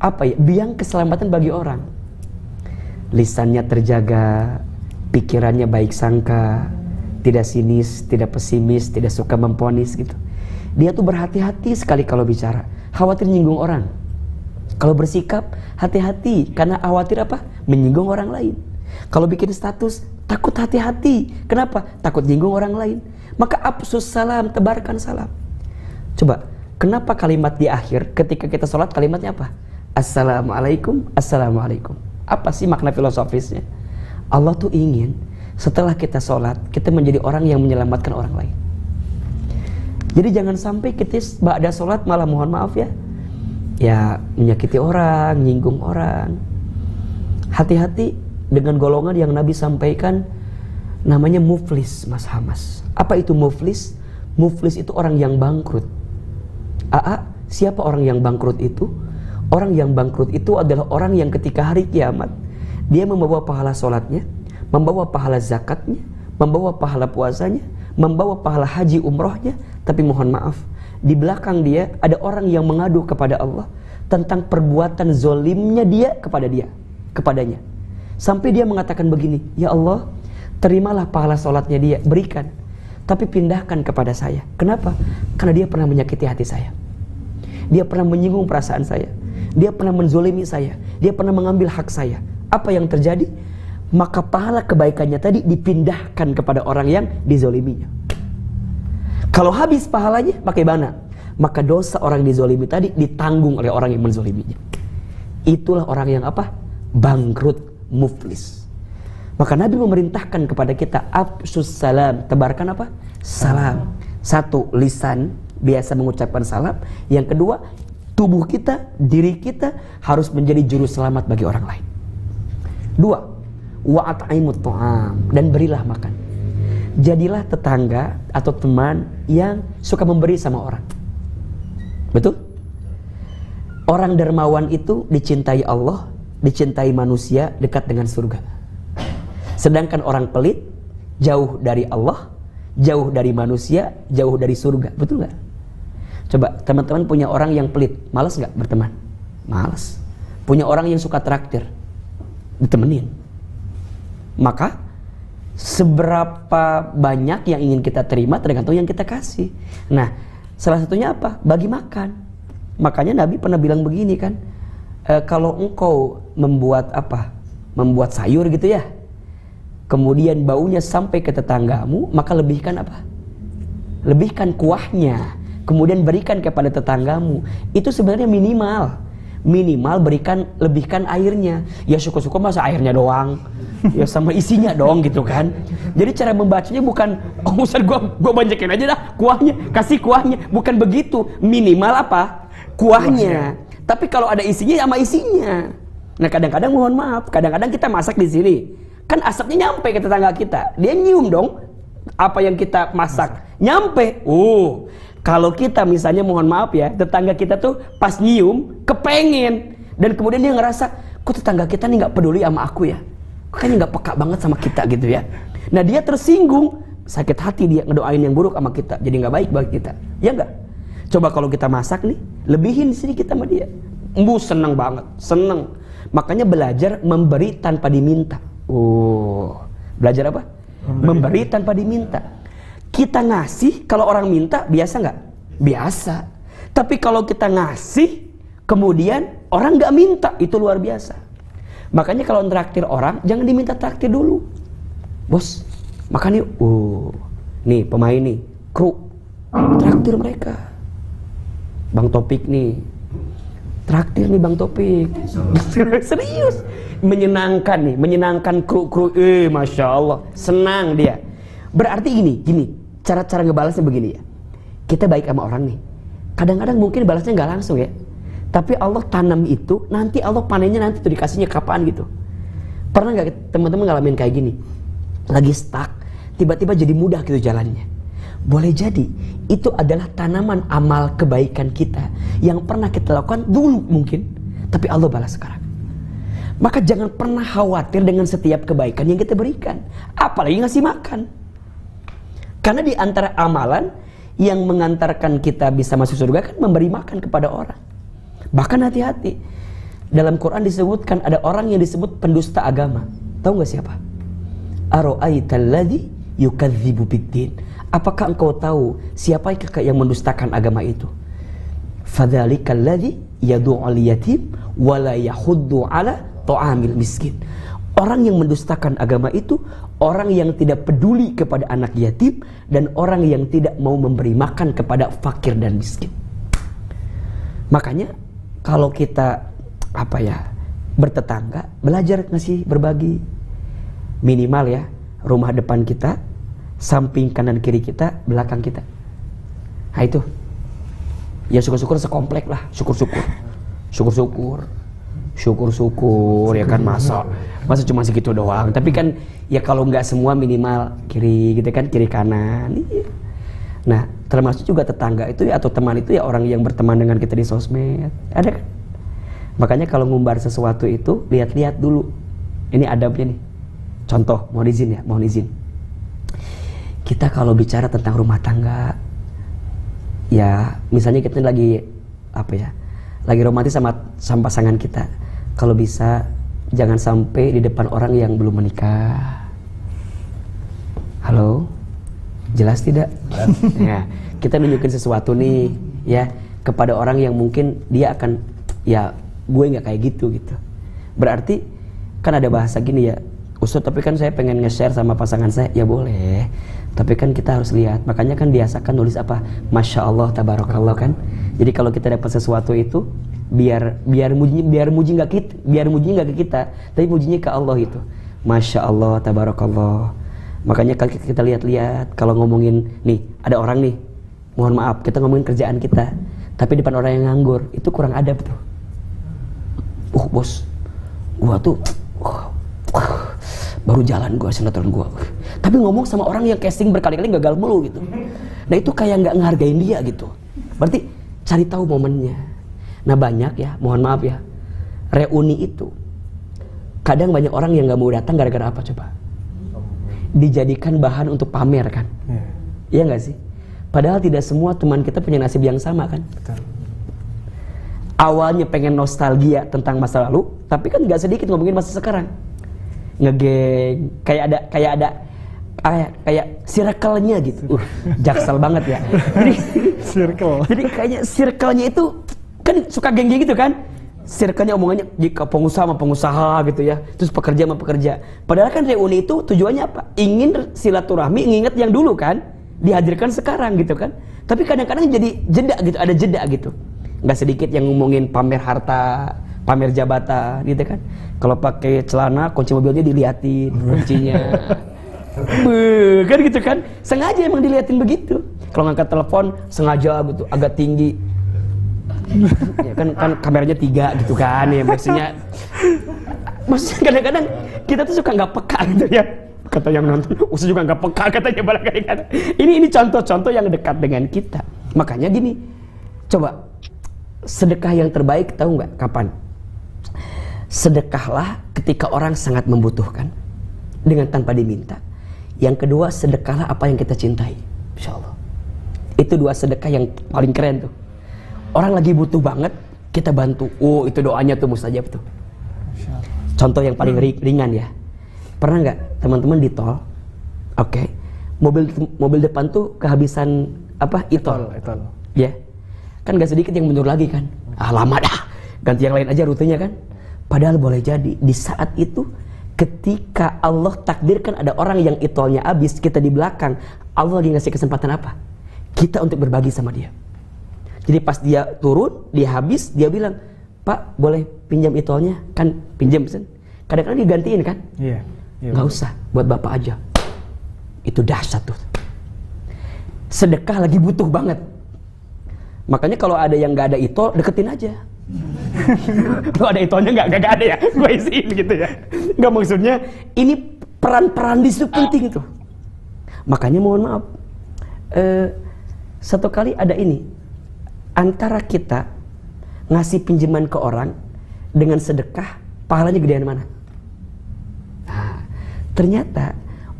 apa ya? Biang keselamatan bagi orang. Lisannya terjaga, pikirannya baik sangka, tidak sinis, tidak pesimis, tidak suka memponis gitu. Dia tuh berhati-hati sekali kalau bicara, khawatir nyinggung orang. Kalau bersikap, hati-hati, karena khawatir apa? Menyinggung orang lain. Kalau bikin status, takut hati-hati. Kenapa? Takut nyinggung orang lain. Maka afsus salam, tebarkan salam. Coba, kenapa kalimat di akhir ketika kita sholat kalimatnya apa? Assalamualaikum, assalamualaikum. Apa sih makna filosofisnya? Allah tuh ingin setelah kita sholat, kita menjadi orang yang menyelamatkan orang lain. Jadi jangan sampai kita ba'da sholat malah mohon maaf ya menyakiti orang, nyinggung orang. Hati-hati dengan golongan yang Nabi sampaikan namanya muflis, Mas Hamas. Apa itu muflis? Muflis itu orang yang bangkrut. Siapa orang yang bangkrut itu? Orang yang bangkrut itu adalah orang yang ketika hari kiamat dia membawa pahala sholatnya, membawa pahala zakatnya, membawa pahala puasanya, membawa pahala haji umrohnya, tapi mohon maaf, di belakang dia ada orang yang mengadu kepada Allah tentang perbuatan zolimnya dia kepadanya. Sampai dia mengatakan begini, ya Allah, terimalah pahala sholatnya dia, berikan, tapi pindahkan kepada saya. Kenapa? Karena dia pernah menyakiti hati saya, dia pernah menyinggung perasaan saya, dia pernah menzolimi saya, dia pernah mengambil hak saya. Apa yang terjadi? Maka pahala kebaikannya tadi dipindahkan kepada orang yang dizoliminya. Kalau habis pahalanya, bagaimana? Maka dosa orang yang dizolimi tadi ditanggung oleh orang yang menzoliminya. Itulah orang yang apa? bangkrut, muflis. Maka Nabi memerintahkan kepada kita afsus salam, tebarkan apa? Salam. Satu, lisan biasa mengucapkan salam. Yang kedua, tubuh kita, diri kita harus menjadi juru selamat bagi orang lain. Dua, wa at'imut ta'am, dan berilah makan. Jadilah tetangga atau teman yang suka memberi sama orang. Betul? Orang dermawan itu dicintai Allah, dicintai manusia, dekat dengan surga. Sedangkan orang pelit jauh dari Allah, jauh dari manusia, jauh dari surga. Betul gak? Coba teman-teman punya orang yang pelit, malas gak berteman? Malas. Punya orang yang suka traktir, ditemenin. Maka seberapa banyak yang ingin kita terima tergantung yang kita kasih. Nah, salah satunya apa? Bagi makan. Makanya Nabi pernah bilang begini kan, kalau engkau membuat apa? Membuat sayur gitu ya, kemudian baunya sampai ke tetanggamu, maka lebihkan apa? Lebihkan kuahnya, kemudian berikan kepada tetanggamu. Itu sebenarnya minimal berikan, lebihkan airnya. Ya syukur-syukur masa airnya doang, ya sama isinya dong gitu kan. Jadi cara membacanya bukan Ustaz gua banyakin aja dah kuahnya, kasih kuahnya, bukan begitu. Minimal apa? Kuahnya. Tapi kalau ada isinya sama isinya. Nah, kadang-kadang mohon maaf, kadang-kadang kita masak di sini, kan asapnya nyampe ke tetangga kita. Dia nyium dong apa yang kita masak. Nyampe. Kalau kita misalnya mohon maaf ya, tetangga kita tuh pas nyium kepengen, dan kemudian dia ngerasa, kok tetangga kita nih nggak peduli sama aku ya, kayaknya nggak peka banget sama kita gitu ya. Nah dia tersinggung, sakit hati dia ngedoain yang buruk sama kita, jadi nggak baik bagi kita, ya nggak? Coba kalau kita masak nih, lebihin di sini kita sama dia, seneng banget, seneng. Makanya belajar memberi tanpa diminta. Belajar apa? Memberi tanpa diminta. Kita ngasih, kalau orang minta, biasa nggak? Biasa. Tapi kalau kita ngasih, kemudian orang nggak minta, itu luar biasa. Makanya kalau traktir orang, jangan diminta traktir dulu. Bos, makan yuk. Nih pemain nih, kru, traktir mereka. Bang Topik nih, traktir nih Bang Topik. Serius, menyenangkan kru. Masya Allah, senang dia. Berarti gini, cara ngebalasnya begini ya. Kita baik sama orang nih, kadang-kadang mungkin balasnya nggak langsung ya, tapi Allah tanam itu, nanti Allah panennya nanti tuh dikasihnya kapan gitu. Pernah nggak teman-teman ngalamin kayak gini? Lagi stuck, tiba-tiba jadi mudah gitu jalannya. Boleh jadi itu adalah tanaman amal kebaikan kita yang pernah kita lakukan dulu mungkin, tapi Allah balas sekarang. Maka jangan pernah khawatir dengan setiap kebaikan yang kita berikan, apalagi ngasih makan. Karena di antara amalan yang mengantarkan kita bisa masuk surga kan memberi makan kepada orang. Bahkan hati-hati, dalam Quran disebutkan ada orang yang disebut pendusta agama. Tahu nggak siapa? Ara'aital ladzi yukadzibu biddin. Apakah engkau tahu siapa yang mendustakan agama itu? Fadzalikal ladzi yad'ul yatim wa la yahuddu 'ala ta'amil miskin. Orang yang mendustakan agama itu orang yang tidak peduli kepada anak yatim dan orang yang tidak mau memberi makan kepada fakir dan miskin. Makanya kalau kita bertetangga, belajar ngasih, berbagi. Minimal ya, rumah depan kita, samping kanan kiri kita, belakang kita. Nah itu. Ya syukur-syukur sekomplek lah, syukur-syukur ya kan, masa cuma segitu doang. Tapi kan ya kalau nggak semua minimal kiri gitu kan, kiri kanan. Nah termasuk juga tetangga itu ya, atau teman itu ya orang yang berteman dengan kita di sosmed, ada kan? Makanya kalau ngumbar sesuatu itu lihat-lihat dulu, ini adabnya nih. Contoh, mohon izin kita kalau bicara tentang rumah tangga, ya misalnya kita lagi lagi romantis sama pasangan kita, kalau bisa jangan sampai di depan orang yang belum menikah. Halo, jelas tidak? Ya, kita nunjukin sesuatu nih ya kepada orang yang mungkin dia akan, ya gue nggak kayak gitu. Berarti kan ada bahasa gini ya, Ustaz tapi kan saya pengen nge-share sama pasangan saya. Ya boleh, tapi kan kita harus lihat. Makanya kan biasakan nulis apa? Masya Allah, tabarakallah kan. Jadi kalau kita dapat sesuatu itu, biar mujinya nggak ke kita, tapi mujinya ke Allah itu. Masya Allah, tabarakallah. Makanya kalau kita lihat-lihat, kalau ngomongin nih, ada orang nih, mohon maaf, kita ngomongin kerjaan kita, tapi depan orang yang nganggur, itu kurang adab tuh. Bos, gua tuh baru jalan gua, sinetron gua, tapi ngomong sama orang yang casting berkali-kali gagal mulu gitu. Nah itu kayak nggak ngehargain dia gitu. Berarti cari tahu momennya. Nah banyak ya, mohon maaf ya, reuni itu kadang banyak orang yang nggak mau datang gara-gara apa coba? Dijadikan bahan untuk pamer kan? Iya nggak sih? Padahal tidak semua teman kita punya nasib yang sama kan? Betul. Awalnya pengen nostalgia tentang masa lalu, tapi kan nggak sedikit ngomongin masa sekarang. Ngegeng, kayak circle-nya gitu. Jaksel banget ya. Jadi kayaknya circle-nya itu kan suka geng-geng gitu kan? Circle-nya omongannya jika pengusaha sama pengusaha gitu ya, terus pekerja sama pekerja. Padahal kan reuni itu tujuannya apa? Ingin silaturahmi, nginget yang dulu kan, dihadirkan sekarang gitu kan. Tapi kadang-kadang jadi jeda gitu, ada jeda gitu. Nggak sedikit yang ngomongin pamer harta, pamer jabatan gitu kan. Kalau pakai celana, kunci mobilnya diliatin, kuncinya. Kan gitu kan, sengaja emang diliatin begitu. Kalau ngangkat telepon sengaja gitu, agak tinggi. Ya kan kameranya 3 gitu kan ya, maksudnya kadang-kadang kita tuh suka nggak peka gitu ya, kata yang nonton Ustaz juga nggak peka katanya barangkali kan. Ini contoh-contoh yang dekat dengan kita. Makanya gini, coba sedekah yang terbaik tahu nggak kapan? Sedekahlah ketika orang sangat membutuhkan dengan tanpa diminta. Yang kedua, sedekahlah apa yang kita cintai. Insya Allah itu 2 sedekah yang paling keren tuh. Orang lagi butuh banget, kita bantu. Oh, itu doanya tuh mustajab tuh. Contoh yang paling ringan ya. Pernah nggak teman-teman di tol? Oke. Mobil depan tuh kehabisan apa? Etol. Ya. Kan nggak sedikit yang mundur lagi kan. Lama dah. Ganti yang lain aja rutenya kan. Padahal boleh jadi di saat itu ketika Allah takdirkan ada orang yang etolnya habis, kita di belakang, Allah lagi ngasih kesempatan apa? Kita untuk berbagi sama dia. Jadi pas dia turun, dia habis, dia bilang, Pak boleh pinjam etolnya? Kan pinjam kan? Kadang-kadang digantiin kan? Iya. Nggak usah, buat bapak aja. Itu dahsyat tuh. Sedekah lagi butuh banget. Makanya kalau ada yang nggak ada etol, deketin aja. Kalau ada etolnya nggak ada ya, gue isiin gitu ya. Nggak, maksudnya ini peran-peran di situ penting tuh. Makanya mohon maaf, satu kali ada ini. Antara kita ngasih pinjaman ke orang dengan sedekah, pahalanya gedean mana? Nah, ternyata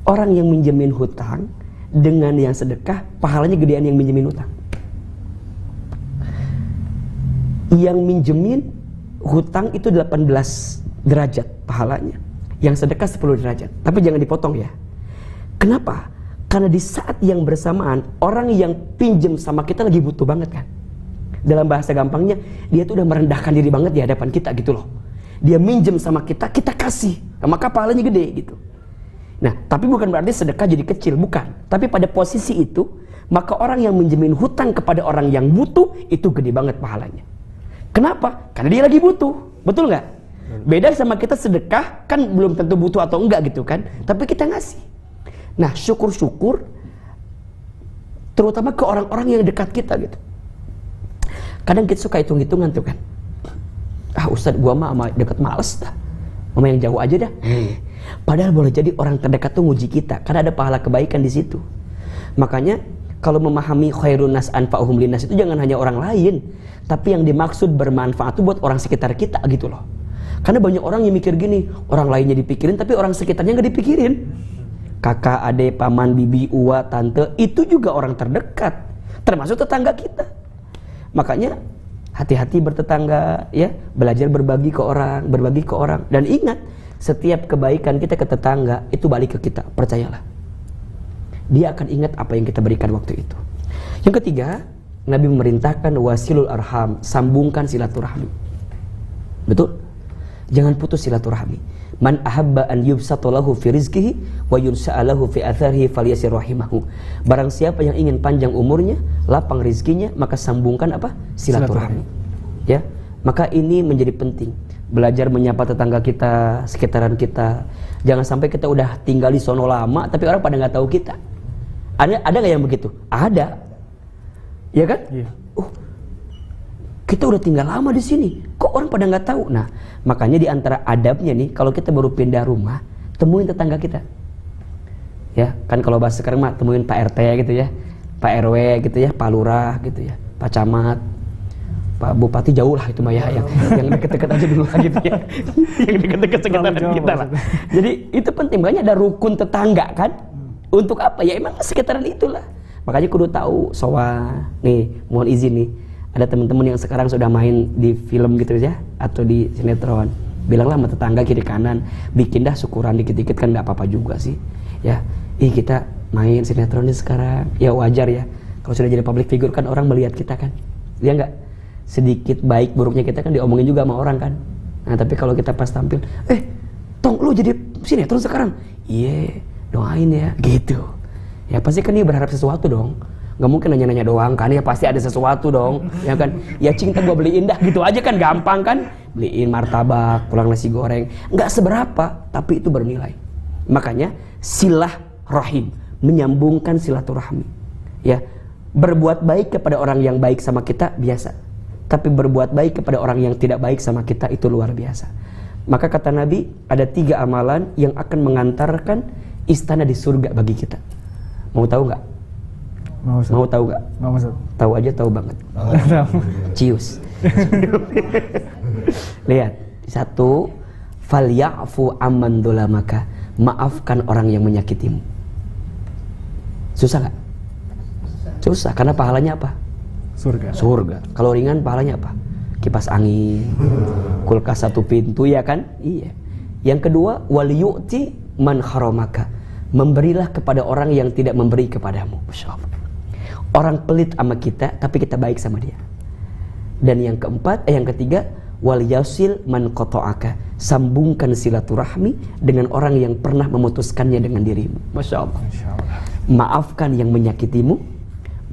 orang yang minjemin hutang dengan yang sedekah, pahalanya gedean yang minjemin hutang. Yang minjemin hutang itu 18 derajat pahalanya, yang sedekah 10 derajat. Tapi jangan dipotong ya. Kenapa? Karena di saat yang bersamaan orang yang pinjem sama kita lagi butuh banget kan. Dalam bahasa gampangnya, dia tuh udah merendahkan diri banget di hadapan kita gitu loh. Dia minjem sama kita, kita kasih, maka pahalanya gede gitu. Nah, tapi bukan berarti sedekah jadi kecil, bukan. Tapi pada posisi itu, maka orang yang minjemin hutang kepada orang yang butuh, itu gede banget pahalanya. Kenapa? Karena dia lagi butuh, betul nggak? Beda sama kita sedekah, kan belum tentu butuh atau enggak gitu kan. Tapi kita ngasih. Nah, syukur-syukur, terutama ke orang-orang yang dekat kita gitu. Kadang kita suka hitung-hitungan tuh kan. Ustadz gua mah deket males dah. Mama yang jauh aja dah. Padahal boleh jadi orang terdekat tuh nguji kita, karena ada pahala kebaikan di situ. Makanya kalau memahami khairun nas anfa'uhum linnas itu jangan hanya orang lain, tapi yang dimaksud bermanfaat itu buat orang sekitar kita gitu loh. Karena banyak orang yang mikir gini, orang lainnya dipikirin tapi orang sekitarnya nggak dipikirin. Kakak, adik, paman, bibi, uwa, tante, itu juga orang terdekat, termasuk tetangga kita. Makanya hati-hati bertetangga ya, belajar berbagi ke orang, dan ingat setiap kebaikan kita ke tetangga itu balik ke kita, percayalah. Dia akan ingat apa yang kita berikan waktu itu. Yang ketiga, Nabi memerintahkan wasilul arham, sambungkan silaturahmi. Betul? Jangan putus silaturahmi. Man ahabba an yubsata lahu fi rizqihi wa yunsa'a lahu fi atharihi falyasir rahimahu. Barang siapa yang ingin panjang umurnya, lapang rizkinya, maka sambungkan apa? Silaturahmi. Ya. Maka ini menjadi penting. Belajar menyapa tetangga kita, sekitaran kita. Jangan sampai kita udah tinggal di sono lama, tapi orang pada nggak tahu kita. Ada nggak yang begitu? Ada. Ya kan? Iya. Kita udah tinggal lama di sini, kok orang pada nggak tahu? Nah, makanya di antara adabnya nih, kalau kita baru pindah rumah, temuin tetangga kita. Ya, kan kalau bahasa sekarang mah temuin Pak RT gitu ya, Pak RW gitu ya, Pak Lurah gitu ya, Pak Camat, Pak Bupati jauh lah itu mah ya, yang deket-deket aja dulu lah gitu ya, yang deket-deket sekitaran kita lah. Jadi itu penting, makanya ada rukun tetangga kan. Untuk apa? Ya emang sekitaran itulah. Makanya kudu tahu soal nih, mohon izin nih. Ada teman-teman yang sekarang sudah main di film gitu ya, atau di sinetron. Bilanglah sama tetangga kiri kanan, bikin dah syukuran dikit-dikit kan enggak apa-apa juga sih. Ya, kita main sinetron ini sekarang. Ya wajar ya. Kalau sudah jadi public figure kan orang melihat kita kan. Ya enggak? Sedikit baik buruknya kita kan diomongin juga sama orang kan. Nah, tapi kalau kita pas tampil, Tong lu jadi sinetron sekarang. Iya, doain ya, gitu. Ya pasti kan dia berharap sesuatu dong. Gak mungkin nanya-nanya doang kan, ya pasti ada sesuatu dong. Ya kan, ya cinta gua beliin dah gitu aja kan, gampang kan. Beliin martabak, pulang nasi goreng, gak seberapa, tapi itu bernilai. Makanya silah rahim, menyambungkan silaturahmi. Ya, berbuat baik kepada orang yang baik sama kita biasa, tapi berbuat baik kepada orang yang tidak baik sama kita itu luar biasa. Maka kata Nabi, ada 3 amalan yang akan mengantarkan istana di surga bagi kita. Mau tahu nggak? Mau tahu nggak? Mau, Ustaz. Tahu aja, tahu banget. Cius. Lihat, 1, falyafu amman dolamaka, maafkan orang yang menyakitimu. Susah nggak? Susah, karena pahalanya apa? Surga. Kalau ringan pahalanya apa? Kipas angin, kulkas 1 pintu, ya kan? Iya. Yang kedua, wal yu'ti man haramaka, memberilah kepada orang yang tidak memberi kepadamu. Masya Allah. Orang pelit sama kita, tapi kita baik sama dia. Dan yang ketiga, wal yasil man qata'aka, sambungkan silaturahmi dengan orang yang pernah memutuskannya dengan dirimu. Masya Allah. Maafkan yang menyakitimu,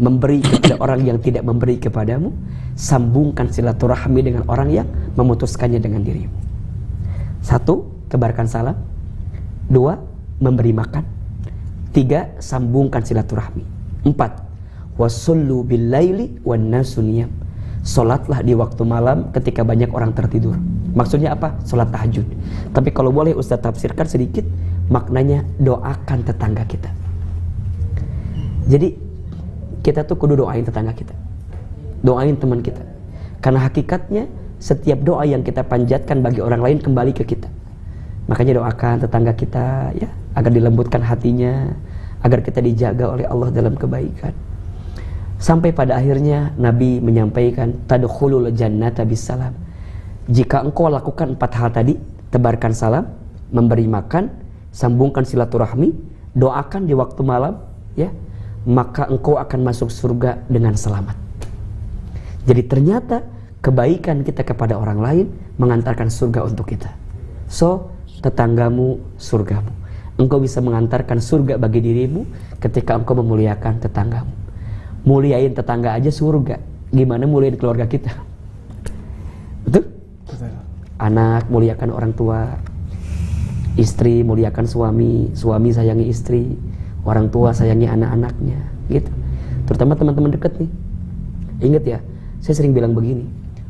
memberi kepada orang yang tidak memberi kepadamu, sambungkan silaturahmi dengan orang yang memutuskannya dengan dirimu. 1, tebarkan salam. 2, memberi makan. 3, sambungkan silaturahmi. 4, wasallu bil laili wan nasu niyam, salatlah di waktu malam ketika banyak orang tertidur. Maksudnya apa? Salat tahajud. Tapi kalau boleh Ustaz tafsirkan sedikit, maknanya doakan tetangga kita. Jadi kita tuh kudu doain tetangga kita, doain teman kita, karena hakikatnya setiap doa yang kita panjatkan bagi orang lain kembali ke kita. Makanya doakan tetangga kita ya, agar dilembutkan hatinya, agar kita dijaga oleh Allah dalam kebaikan. Sampai pada akhirnya Nabi menyampaikan, tadkhulul jannata bisalam. Jika engkau lakukan 4 hal tadi, tebarkan salam, memberi makan, sambungkan silaturahmi, doakan di waktu malam, ya, maka engkau akan masuk surga dengan selamat. Jadi ternyata kebaikan kita kepada orang lain mengantarkan surga untuk kita. So, tetanggamu surgamu. Engkau bisa mengantarkan surga bagi dirimu ketika engkau memuliakan tetanggamu. Muliain tetangga aja surga, gimana muliain keluarga kita? Betul? Anak muliakan orang tua, istri muliakan suami, suami sayangi istri, orang tua sayangi anak-anaknya, gitu. Terutama teman-teman dekat nih. Ingat ya, saya sering bilang begini,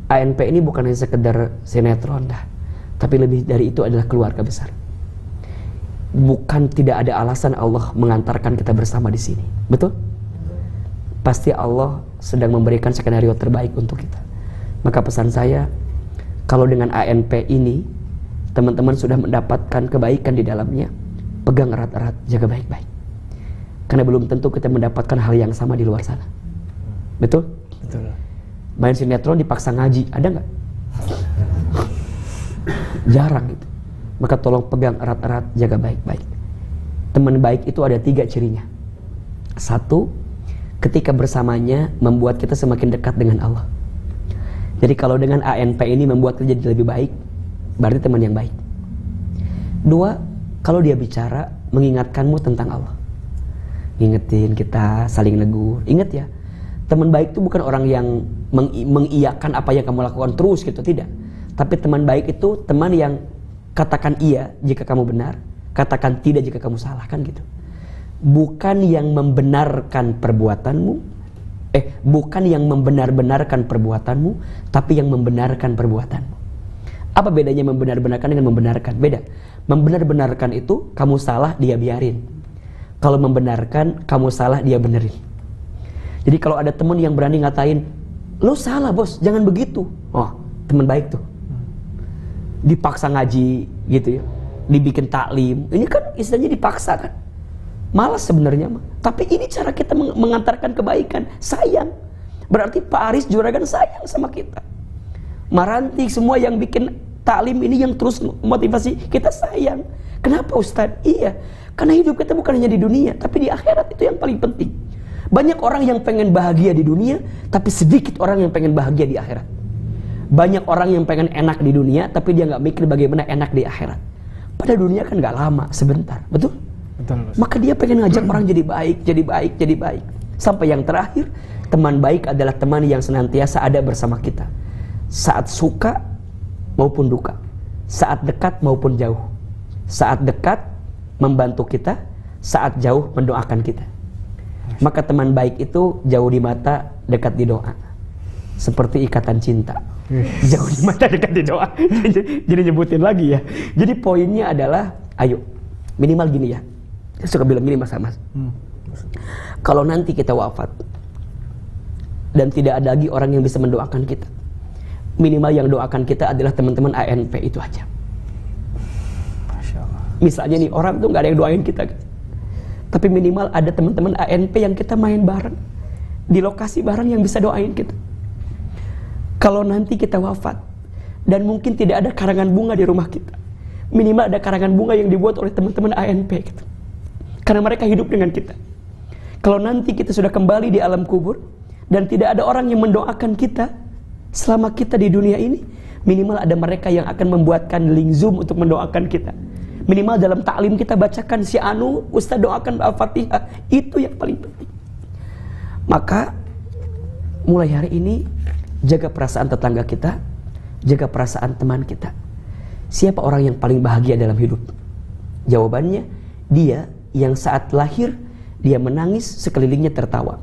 ANP ini bukan hanya sekedar sinetron dah, tapi lebih dari itu adalah keluarga besar. Bukan tidak ada alasan Allah mengantarkan kita bersama di sini, betul? Pasti Allah sedang memberikan skenario terbaik untuk kita. Maka pesan saya, kalau dengan ANP ini teman-teman sudah mendapatkan kebaikan di dalamnya, pegang erat-erat, jaga baik-baik. Karena belum tentu kita mendapatkan hal yang sama di luar sana. Betul? Betul. Main sinetron dipaksa ngaji, ada nggak? Jarang gitu. Maka tolong pegang erat-erat, jaga baik-baik. Teman baik itu ada 3 cirinya. 1, ketika bersamanya membuat kita semakin dekat dengan Allah. Jadi kalau dengan ANP ini membuat kita jadi lebih baik, berarti teman yang baik. 2, kalau dia bicara mengingatkanmu tentang Allah, ngingetin kita, saling negur. Ingat ya, Teman baik itu bukan orang yang mengiyakan apa yang kamu lakukan terus gitu, tidak. Tapi teman baik itu teman yang katakan iya jika kamu benar, katakan tidak jika kamu salah, kan gitu. Bukan yang membenarkan perbuatanmu, bukan yang membenar-benarkan perbuatanmu, tapi yang membenarkan perbuatanmu. Apa bedanya membenar-benarkan dengan membenarkan? Beda. Membenar-benarkan itu kamu salah dia biarin. Kalau membenarkan kamu salah dia benerin. Jadi kalau ada teman yang berani ngatain, lo salah bos, jangan begitu. Oh, teman baik tuh. Dipaksa ngaji gitu ya, dibikin taklim. Ini kan istilahnya dipaksa kan. Malas sebenarnya mah. Tapi ini cara kita mengantarkan kebaikan. Sayang. Berarti Pak Aris Juragan sayang sama kita. Maranti semua yang bikin taklim ini yang terus motivasi kita sayang. Kenapa Ustadz? Iya, karena hidup kita bukan hanya di dunia, tapi di akhirat itu yang paling penting. Banyak orang yang pengen bahagia di dunia, tapi sedikit orang yang pengen bahagia di akhirat. Banyak orang yang pengen enak di dunia, tapi dia nggak mikir bagaimana enak di akhirat. Padahal dunia kan nggak lama, sebentar, betul? Betul. Maka dia pengen ngajak orang jadi baik, jadi baik, jadi baik. Sampai yang terakhir, teman baik adalah teman yang senantiasa ada bersama kita. Saat suka maupun duka, saat dekat maupun jauh. Saat dekat membantu kita, saat jauh mendoakan kita. Maka teman baik itu jauh di mata, dekat di doa. Seperti ikatan cinta. Jauh di mata, dekat di doa. Jadi nyebutin lagi ya. Jadi poinnya adalah, ayo minimal gini ya. Saya suka bilang gini Mas. Kalau nanti kita wafat dan tidak ada lagi orang yang bisa mendoakan kita, minimal yang doakan kita adalah teman-teman ANP itu aja. Masya Allah. Misalnya nih orang tuh nggak ada yang doain kita, tapi minimal ada teman-teman ANP yang kita main bareng di lokasi bareng yang bisa doain kita. Kalau nanti kita wafat dan mungkin tidak ada karangan bunga di rumah kita, minimal ada karangan bunga yang dibuat oleh teman-teman ANP gitu. Karena mereka hidup dengan kita. Kalau nanti kita sudah kembali di alam kubur dan tidak ada orang yang mendoakan kita selama kita di dunia ini, minimal ada mereka yang akan membuatkan link Zoom untuk mendoakan kita. Minimal dalam taklim kita bacakan si Anu, Ustaz doakan Al-Fatihah. Itu yang paling penting. Maka mulai hari ini jaga perasaan tetangga kita, jaga perasaan teman kita. Siapa orang yang paling bahagia dalam hidup? Jawabannya, dia yang saat lahir dia menangis, sekelilingnya tertawa.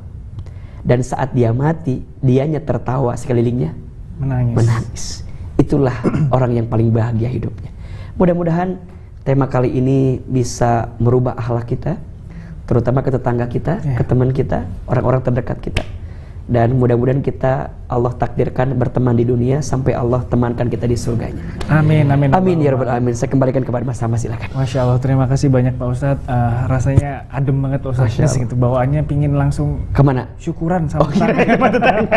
Dan saat dia mati, dianya tertawa, sekelilingnya menangis. Itulah orang yang paling bahagia hidupnya. Mudah-mudahan tema kali ini bisa merubah akhlak kita, terutama ke tetangga kita, ke teman kita, orang-orang terdekat kita. Dan mudah-mudahan kita Allah takdirkan berteman di dunia sampai Allah temankan kita di surganya. Amin, amin. Amin ya rabbal alamin. Saya kembalikan kepada Mas Sama, silakan. Masya Allah, terima kasih banyak Pak Ustadz. Rasanya adem banget Pak Ustadz gitu. Bawaannya pingin langsung kemana? Syukuran sama tetangga.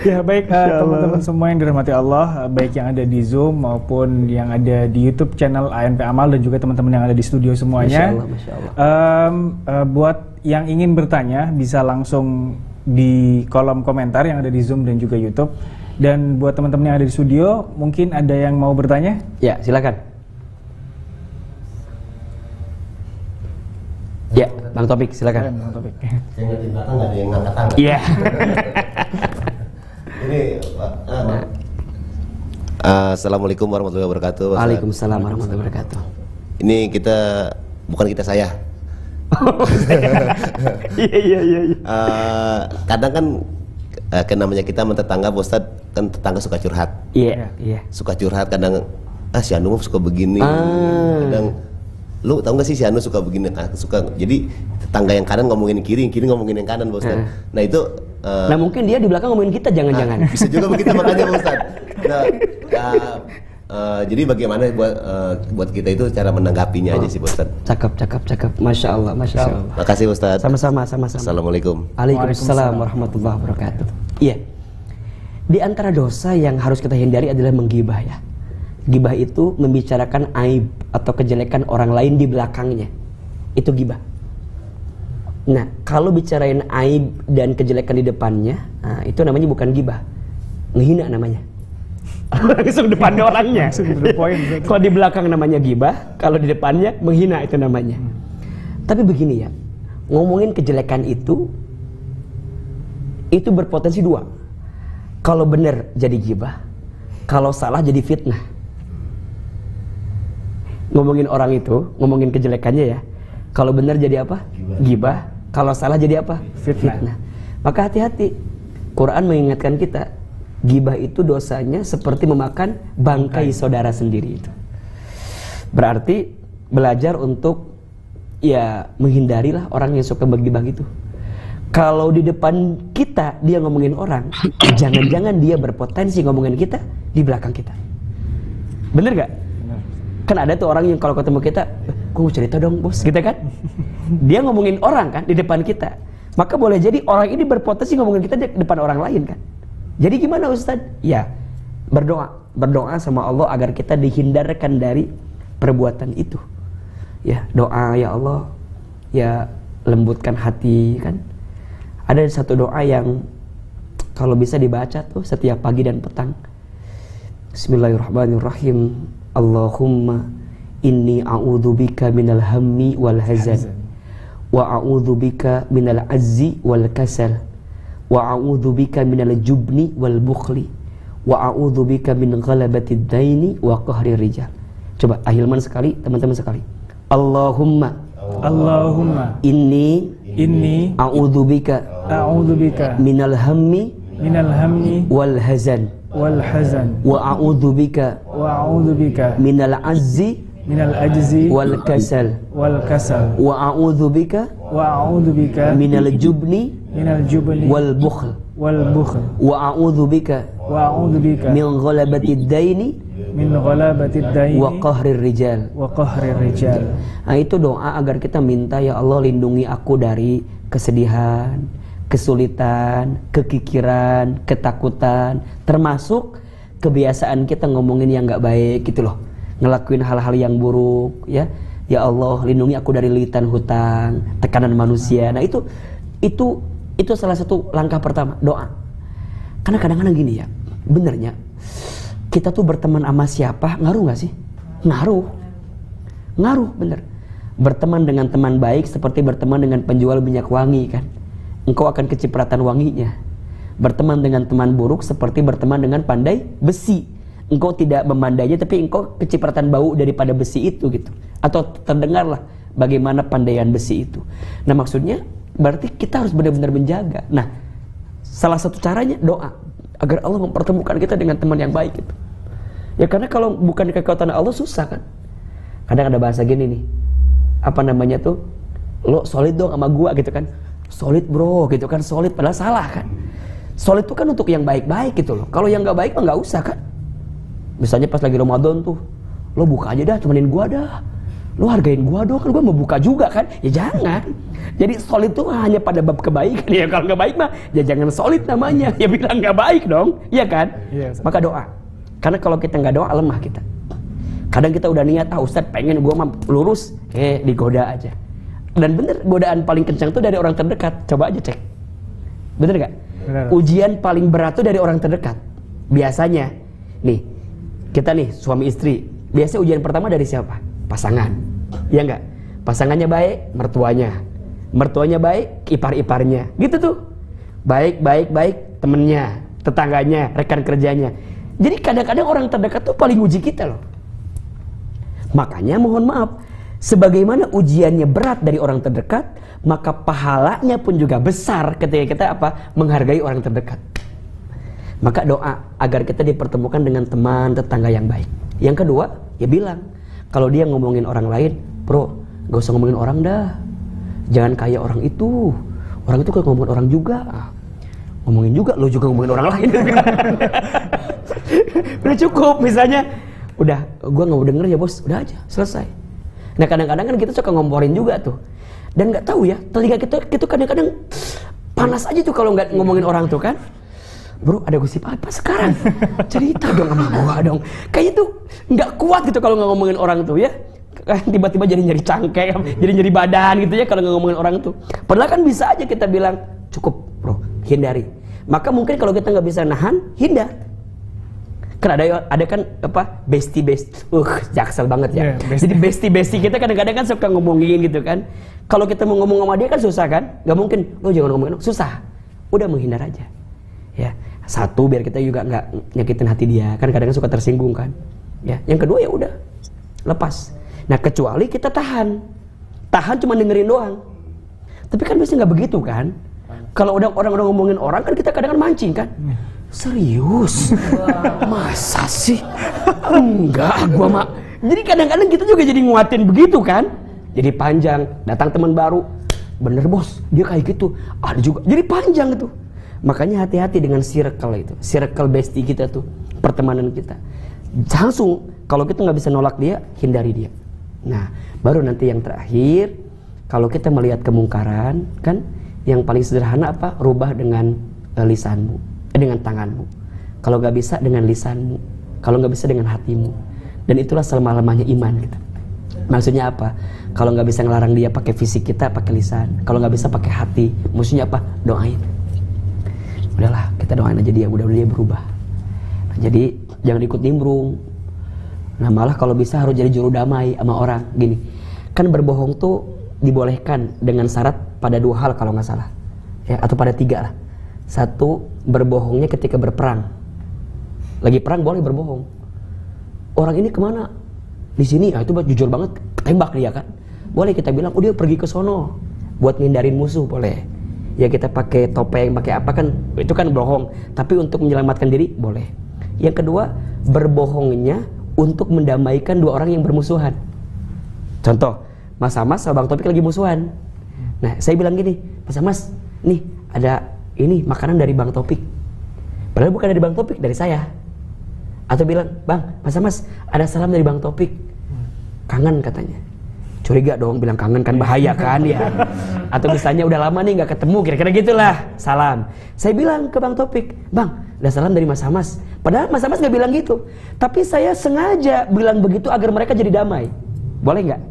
Ya baik teman-teman semua yang dirahmati Allah, baik yang ada di Zoom maupun yang ada di YouTube channel ANP Amal dan juga teman-teman yang ada di studio semuanya. Masya Allah. Buat yang ingin bertanya bisa langsung di kolom komentar yang ada di Zoom dan juga YouTube. Dan buat teman-teman yang ada di studio, mungkin ada yang mau bertanya? Ya, silakan. Ya, Bang Topik, silakan. Bang Topik. Yang di belakang nggak ada yang ngangkat tangan. Iya. Ini Assalamualaikum warahmatullahi wabarakatuh. Waalaikumsalam warahmatullahi wabarakatuh. Ini bukan kita saya. Iya. Kadang kan namanya kita tetangga, Pak Ustadz, kan tetangga suka curhat. Iya. Suka curhat kadang, si Anu suka begini. Kadang, lu tau gak sih si Anu suka begini, suka. Jadi tetangga yang kanan ngomongin kiri ngomongin yang kanan, Pak Ustadz. Nah itu nah mungkin dia di belakang ngomongin kita, jangan-jangan. Bisa juga begitu makanya Pak Ustadz. Jadi bagaimana buat kita itu cara menanggapinya aja sih Pak Ustadz. Cakep. Masya Allah. Makasih Ustadz. Sama-sama. Assalamualaikum. Waalaikumsalam warahmatullahi wabarakatuh. Iya. Di antara dosa yang harus kita hindari adalah menggibah ya. Gibah itu membicarakan aib atau kejelekan orang lain di belakangnya. Itu gibah. Nah, kalau bicarain aib dan kejelekan di depannya, itu namanya bukan gibah. Ngehina namanya. Langsung depannya orangnya. Kalau di belakang namanya gibah, kalau di depannya menghina itu namanya. Tapi begini ya, ngomongin kejelekan itu itu berpotensi dua. Kalau benar jadi ghibah, kalau salah jadi fitnah. Ngomongin orang itu, ngomongin kejelekannya ya. Kalau benar jadi apa? Ghibah. Kalau salah jadi apa? Fitnah. Maka hati-hati. Quran mengingatkan kita, ghibah itu dosanya seperti memakan bangkai saudara sendiri itu. Berarti belajar untuk ya menghindarilah orang yang suka berghibah gitu. Kalau di depan kita dia ngomongin orang, jangan-jangan dia berpotensi ngomongin kita di belakang kita. Bener gak? Kan ada tuh orang yang kalau ketemu kita, gue mau cerita dong bos, gitu kan? Dia ngomongin orang kan di depan kita. Maka boleh jadi orang ini berpotensi ngomongin kita di depan orang lain kan? Jadi gimana Ustaz? Ya berdoa sama Allah agar kita dihindarkan dari perbuatan itu. Ya doa, ya Allah, ya lembutkan hati kan? Ada satu doa yang kalau bisa dibaca tuh setiap pagi dan petang. Bismillahirrahmanirrahim. Allahumma inni a'udzubika minal hammi wal hazan wa a'udzubika minal azzi wal kasal wa a'udzubika minal jubni wal bukhli wa a'udzubika min ghalabatid daini wa qahrir rijal. Coba ahilman sekali, teman-teman sekali. Allahumma inni a'udzubika minal hammi wal hazan wa a'udzubika minal ajzi wal kasal wa a'udzubika minal jubni wal bukhl wa a'udzubika min ghalabatid daini wa qahrir rijal. Nah itu doa agar kita minta, ya Allah lindungi aku dari kesedihan, kesulitan, kekikiran, ketakutan, termasuk kebiasaan kita ngomongin yang gak baik gitu loh, ngelakuin hal-hal yang buruk ya. Ya Allah lindungi aku dari lilitan hutang, tekanan manusia. Nah itu salah satu langkah pertama, doa. Karena kadang-kadang gini ya, benernya kita tuh berteman sama siapa ngaruh gak sih? Ngaruh bener. Berteman dengan teman baik seperti berteman dengan penjual minyak wangi kan, engkau akan kecipratan wanginya. Berteman dengan teman buruk seperti berteman dengan pandai besi, engkau tidak memandainya tapi engkau kecipratan bau daripada besi itu gitu. Atau terdengarlah bagaimana pandaian besi itu. Nah maksudnya berarti kita harus benar-benar menjaga. Nah salah satu caranya doa agar Allah mempertemukan kita dengan teman yang baik gitu. Ya karena kalau bukan kekuatan Allah susah kan. Kadang ada bahasa gini nih, apa namanya tuh, lo solid dong sama gua gitu kan. Solid bro gitu kan, solid padahal salah kan. Solid itu kan untuk yang baik-baik gitu loh. Kalau yang gak baik mah gak usah kan. Misalnya pas lagi Ramadan tuh, lo buka aja dah, temenin gua dah, lo hargain gua dong, kan gua mau buka juga kan. Ya jangan. Jadi solid tuh hanya pada bab kebaikan. Ya kalau gak baik mah ya jangan solid namanya. Ya bilang gak baik dong, iya kan? Yes. Maka doa. Karena kalau kita gak doa lemah kita. Kadang kita udah niat, Ustaz pengen gua mah lurus, digoda aja. Dan bener, godaan paling kencang tuh dari orang terdekat. Coba aja cek. Bener gak? Bener. Ujian paling berat tuh dari orang terdekat. Biasanya, nih, kita nih suami istri, biasanya ujian pertama dari siapa? Pasangan. Iya enggak? Pasangannya baik, mertuanya baik, ipar-iparnya. Gitu tuh. Baik, temennya, tetangganya, rekan kerjanya. Jadi kadang-kadang orang terdekat tuh paling uji kita loh. Makanya mohon maaf, sebagaimana ujiannya berat dari orang terdekat, maka pahalanya pun juga besar ketika kita menghargai orang terdekat. Maka doa agar kita dipertemukan dengan teman, tetangga yang baik. Yang kedua, ya bilang, kalau dia ngomongin orang lain, bro, gak usah ngomongin orang dah. Jangan kayak orang itu. Orang itu kan ngomongin orang juga. Ngomongin juga, lo juga ngomongin orang lain. Udah cukup, misalnya, udah, gue gak mau denger ya bos, udah aja, selesai. Nah kadang-kadang kan kita suka ngomporin juga tuh. Dan gak tahu ya, telinga kita kadang-kadang panas aja tuh kalau gak ngomongin orang tuh kan. Bro, ada gosip apa sekarang? Cerita dong sama gua dong. Kayaknya tuh gak kuat gitu kalau gak ngomongin orang tuh ya. Tiba-tiba jadi nyari cangkeh, jadi nyari badan gitu ya kalau gak ngomongin orang tuh. Padahal kan bisa aja kita bilang, cukup bro, hindari. Maka mungkin kalau kita gak bisa nahan, hindar. Kan ada kan bestie, jaksel banget ya. Yeah, jadi bestie kita kadang-kadang kan suka ngomongin gitu kan. Kalau kita mau ngomong sama dia kan susah kan? Gak mungkin, lo jangan ngomongin, susah. udah menghindar aja. Ya, satu biar kita juga nggak nyakitin hati dia, kan kadang-kadang suka tersinggung kan. Ya, yang kedua ya udah lepas. Nah kecuali kita tahan cuma dengerin doang. Tapi kan biasanya nggak begitu kan. Kalau orang udah ngomongin orang kan kita kadang-kadang mancing kan. Serius? Masa sih? Enggak, gua mah. Jadi kadang-kadang kita juga jadi nguatin begitu kan. Jadi panjang, datang teman baru. Bener bos, dia kayak gitu. Ada juga, jadi panjang itu. Makanya hati-hati dengan circle itu. Circle bestie kita tuh, pertemanan kita. Langsung, kalau kita nggak bisa nolak dia, hindari dia. Nah, baru nanti yang terakhir, kalau kita melihat kemungkaran, kan yang paling sederhana apa? Rubah dengan lisanmu, dengan tanganmu. Kalau nggak bisa dengan lisanmu, kalau nggak bisa dengan hatimu. Dan itulah selemah-lemahnya iman gitu. Maksudnya apa? Kalau nggak bisa ngelarang dia pakai fisik kita, pakai lisan. Kalau nggak bisa pakai hati, maksudnya apa? Doain. Udahlah, kita doain aja dia, mudah-mudahan dia berubah. Nah, jadi jangan ikut nimbrung. Nah malah kalau bisa harus jadi juru damai sama orang. Gini, kan berbohong tuh dibolehkan dengan syarat pada 2 hal kalau nggak salah, ya, atau pada 3 lah. 1, berbohongnya ketika berperang. Lagi perang boleh berbohong. Orang ini kemana? Di sini, itu jujur banget, tembak dia kan. Boleh kita bilang, dia pergi ke sono buat ngindarin musuh, boleh. Ya kita pakai topeng, pakai apa kan, itu kan bohong. Tapi untuk menyelamatkan diri, boleh. Yang kedua, berbohongnya untuk mendamaikan 2 orang yang bermusuhan. Contoh, Mas Hamas sama Bang Topik lagi musuhan. Nah, saya bilang gini, Mas Hamas, nih ada ini makanan dari Bang Topik. Padahal bukan dari Bang Topik, dari saya. Atau bilang, Bang, Mas Hamas, ada salam dari Bang Topik. Kangen katanya. Curiga dong, bilang kangen kan bahaya kan ya. Atau misalnya udah lama nih nggak ketemu, kira-kira gitulah, salam. Saya bilang ke Bang Topik, Bang, ada salam dari Mas Hamas. Padahal Mas Hamas nggak bilang gitu. Tapi saya sengaja bilang begitu agar mereka jadi damai. Boleh nggak?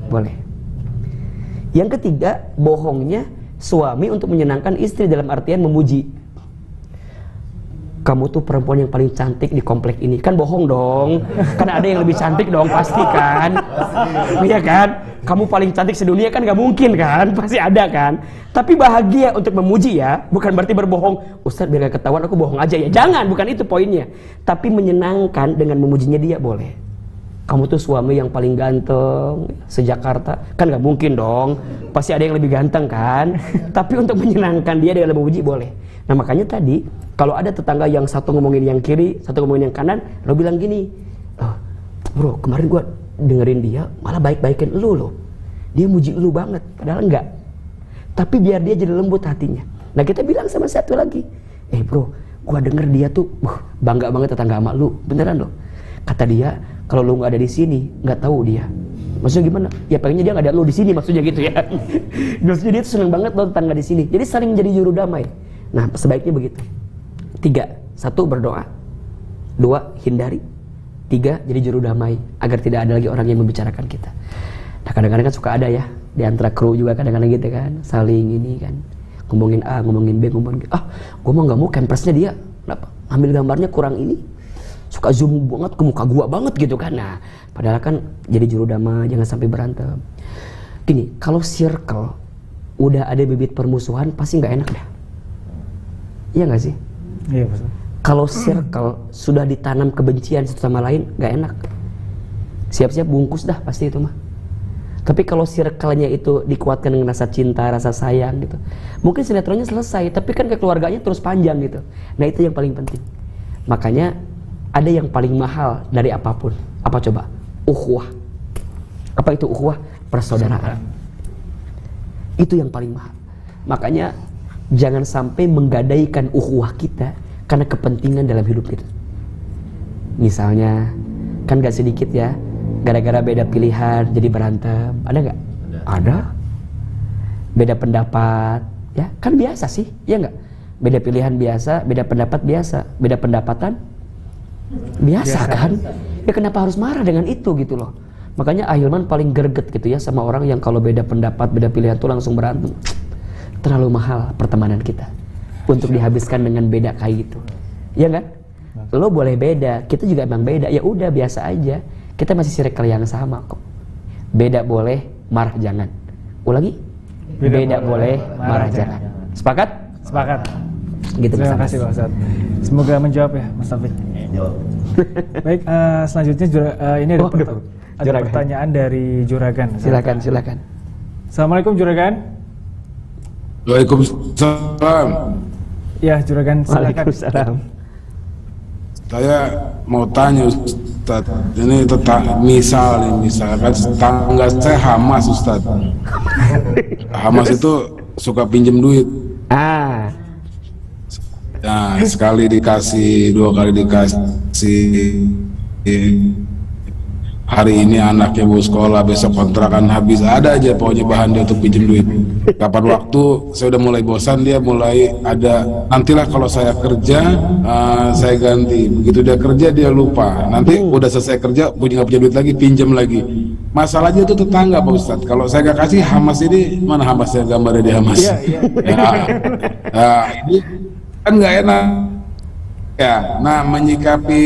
Boleh. Yang ketiga, bohongnya suami untuk menyenangkan istri dalam artian memuji. Kamu tuh perempuan yang paling cantik di komplek ini. Kan bohong dong. Kan ada yang lebih cantik dong, pasti kan. Iya kan? Kamu paling cantik sedunia kan gak mungkin kan? Pasti ada kan? Tapi bahagia untuk memuji ya, bukan berarti berbohong. Ustaz biar gak ketahuan aku bohong aja ya. Jangan, bukan itu poinnya. Tapi menyenangkan dengan memujinya dia boleh. Kamu tuh suami yang paling ganteng se-Jakarta. Kan gak mungkin dong. Pasti ada yang lebih ganteng kan? Tapi untuk menyenangkan dia dengan memuji boleh. Nah makanya tadi, kalau ada tetangga yang satu ngomongin yang kiri, satu ngomongin yang kanan, lo bilang gini, bro kemarin gua dengerin dia malah baik-baikin lu loh, dia muji lu banget, padahal enggak. Tapi biar dia jadi lembut hatinya. Nah kita bilang sama satu lagi, bro, gua denger dia tuh bangga banget tetangga sama lu, beneran loh. Kata dia, kalau lu nggak ada di sini, nggak tahu dia. Maksudnya gimana? Ya pengennya dia nggak ada lu di sini, maksudnya gitu ya. Maksudnya dia tuh seneng banget loh tetangga di sini. Jadi saling menjadi juru damai. Nah sebaiknya begitu. 3, 1 berdoa, 2 hindari, 3 jadi juru damai agar tidak ada lagi orang yang membicarakan kita. Nah kadang-kadang kan suka ada ya di antara kru juga kadang-kadang gitu kan, saling ini kan, ngomongin A, ngomongin B, ngomongin gue mah nggak mau campersnya dia, kenapa? Ambil gambarnya kurang ini, suka zoom banget ke muka gua banget gitu kan. Nah padahal kan jadi juru damai, jangan sampai berantem. Gini, kalau circle udah ada bibit permusuhan pasti nggak enak dah. Iya nggak sih? Iya betul. Kalau circle sudah ditanam kebencian satu sama lain, nggak enak. Siap-siap bungkus dah pasti itu mah. Tapi kalau circle-nya itu dikuatkan dengan rasa cinta, rasa sayang gitu, mungkin sinetronnya selesai, tapi kan kekeluarganya terus panjang gitu. Nah itu yang paling penting. Makanya ada yang paling mahal dari apapun. Apa coba? Ukhuwah. Apa itu ukhuwah? Persaudaraan. Itu yang paling mahal. Makanya jangan sampai menggadaikan ukhuwah kita karena kepentingan dalam hidup kita. Misalnya, kan gak sedikit ya, gara-gara beda pilihan jadi berantem. Ada gak? Ada. Beda pendapat, ya kan biasa sih, ya gak? Beda pilihan biasa, beda pendapat biasa, beda pendapatan biasa kan? Ya kenapa harus marah dengan itu gitu loh? Makanya Ahilman paling greget gitu ya sama orang yang kalau beda pendapat, beda pilihan tuh langsung berantem. Terlalu mahal pertemanan kita untuk dihabiskan dengan beda kayak gitu, ya kan? Lo boleh beda, kita juga emang beda, ya udah biasa aja. Kita masih circle yang sama kok. Beda boleh, marah jangan. Ulangi, beda boleh, marah jangan. Sepakat? Sepakat. Gitu. Terima kasih Pak Ustadz. Semoga menjawab ya Mas Taufik. Jawab. Baik, selanjutnya ini ada pertanyaan dari Juragan. Silakan. Assalamualaikum Juragan. Waalaikumsalam. Ya Juragan, silakan. Waalaikumsalam. Saya mau tanya Ustaz, ini misalkan tetangga saya Hamas Ustaz. Hamas itu suka pinjem duit. Nah, sekali dikasih, 2 kali dikasih. Hari ini anaknya mau sekolah, besok kontrakan habis, ada aja pokoknya bahan dia untuk pinjem duit. Kapan waktu saya udah mulai bosan, dia mulai ada, nantilah kalau saya kerja saya ganti. Begitu dia kerja dia lupa, nanti udah selesai kerja nggak punya duit lagi, pinjam lagi. Masalahnya itu tetangga Pak Ustadz. Kalau saya gak kasih, Hamas ini mana Hamasnya, gambarnya di Hamas. Iya. Ini kan nggak enak ya. Nah, menyikapi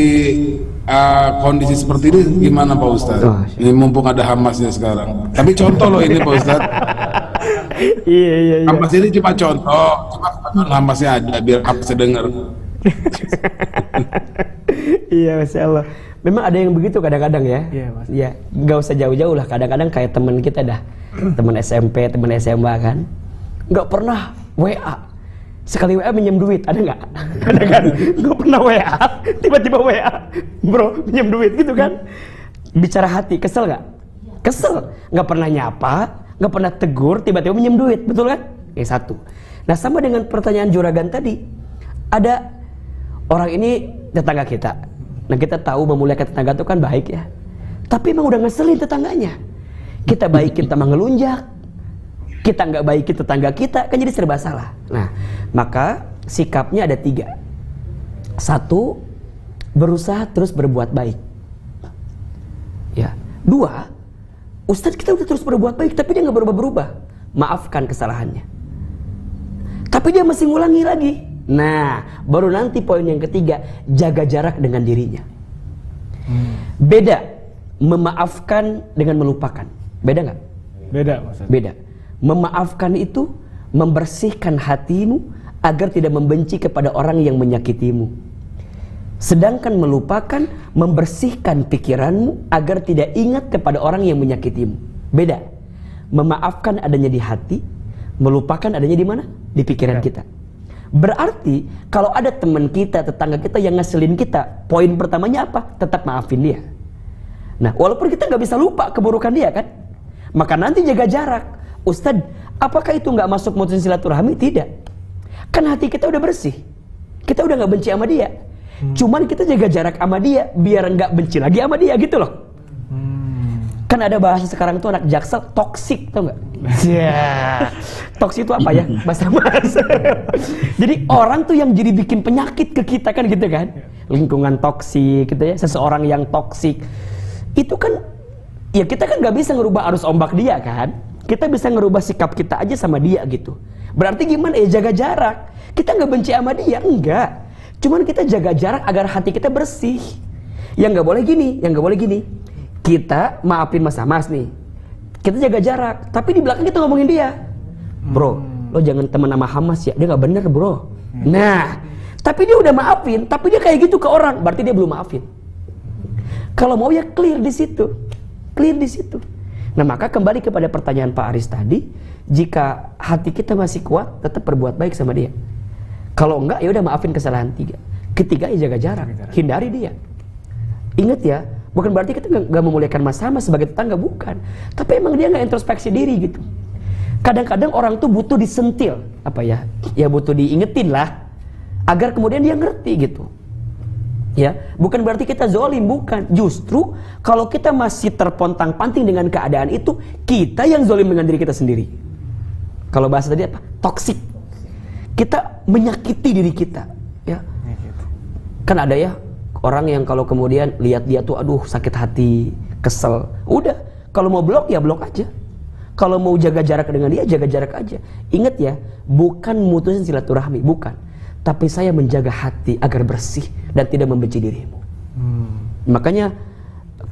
kondisi seperti ini gimana Pak Ustadz? Ini mumpung ada Hamasnya sekarang. Tapi contoh loh ini Pak Ustadz. Iya. Hamas ini cuma contoh, cuma Hamasnya ada biar Hamasnya dengar. Iya, Masya Allah. Memang ada yang begitu kadang-kadang ya. Iya, Mas. Ya, nggak usah jauh-jauh lah. Kadang-kadang kayak teman kita dah, teman SMP, teman SMA kan, nggak pernah WA. Sekali WA minjem duit, ada nggak? Ada kan? Nggak pernah WA, tiba-tiba WA, bro minjem duit gitu kan? Bicara hati, kesel nggak? Kesel, nggak pernah nyapa, nggak pernah tegur, tiba-tiba minjem duit, betul kan? Yang satu. Nah, sama dengan pertanyaan Juragan tadi, ada orang ini tetangga kita. Nah, kita tahu memuliakan tetangga itu kan baik ya. Tapi emang udah ngeselin tetangganya. Kita baikin tambah ngelunjak. Kita nggak baikin tetangga kita, kan jadi serba salah. Nah, maka sikapnya ada 3. 1, berusaha terus berbuat baik. Ya. 2, Ustadz kita udah terus berbuat baik, tapi dia nggak berubah-berubah. Maafkan kesalahannya. Tapi dia masih ngulangi lagi. Nah, baru nanti poin yang ketiga, jaga jarak dengan dirinya. Beda memaafkan dengan melupakan. Beda nggak? Beda Ustadz. Beda. Memaafkan itu membersihkan hatimu agar tidak membenci kepada orang yang menyakitimu. Sedangkan melupakan membersihkan pikiranmu agar tidak ingat kepada orang yang menyakitimu. Beda. Memaafkan adanya di hati, melupakan adanya di mana? Di pikiran kita. Berarti kalau ada teman kita, tetangga kita yang ngeselin kita, poin pertamanya apa? Tetap maafin dia. Nah, walaupun kita nggak bisa lupa keburukan dia kan, maka nanti jaga jarak. Ustadz, apakah itu nggak masuk mutusin silaturahmi? Tidak. Kan hati kita udah bersih, kita udah nggak benci sama dia. Cuman kita jaga jarak sama dia biar nggak benci lagi sama dia gitu loh. Kan ada bahasa sekarang tuh anak Jaksel toksik, tau nggak? Ya, toksik itu apa ya? Bahasa. Jadi orang tuh yang jadi bikin penyakit ke kita kan gitu kan? Lingkungan toksik gitu ya, seseorang yang toksik. Itu kan, ya kita kan nggak bisa ngerubah arus ombak dia kan? Kita bisa ngerubah sikap kita aja sama dia gitu. Berarti gimana ya, jaga jarak. Kita nggak benci sama dia, enggak. Cuman kita jaga jarak agar hati kita bersih. Yang nggak boleh gini, kita maafin Mas Hamas nih, kita jaga jarak, tapi di belakang kita ngomongin dia, bro, lo jangan temen sama Hamas ya, dia nggak bener bro. Nah, tapi dia udah maafin, tapi dia kayak gitu ke orang, berarti dia belum maafin. Kalau mau ya clear di situ. Nah, maka kembali kepada pertanyaan Pak Aris tadi, jika hati kita masih kuat, tetap berbuat baik sama dia. Kalau enggak, ya udah maafin kesalahan 3. Ketiga, ya jaga jarak, hindari dia. Ingat ya, bukan berarti kita nggak memuliakan Mas Hamas sebagai tetangga, bukan. Tapi emang dia nggak introspeksi diri gitu. Kadang-kadang orang tuh butuh disentil, ya butuh diingetin lah, agar kemudian dia ngerti gitu. Ya, bukan berarti kita zolim, bukan. Justru kalau kita masih terpontang-panting dengan keadaan itu, kita yang zolim dengan diri kita sendiri. Kalau bahasa tadi apa? Toksik. Kita menyakiti diri kita. Ya, kan ada ya orang yang kalau kemudian lihat dia tuh aduh sakit hati, kesel, udah kalau mau blok ya blok aja. Kalau mau jaga jarak dengan dia, jaga jarak aja. Ingat ya, bukan mutusin silaturahmi, bukan. Tapi saya menjaga hati agar bersih dan tidak membenci dirimu. Makanya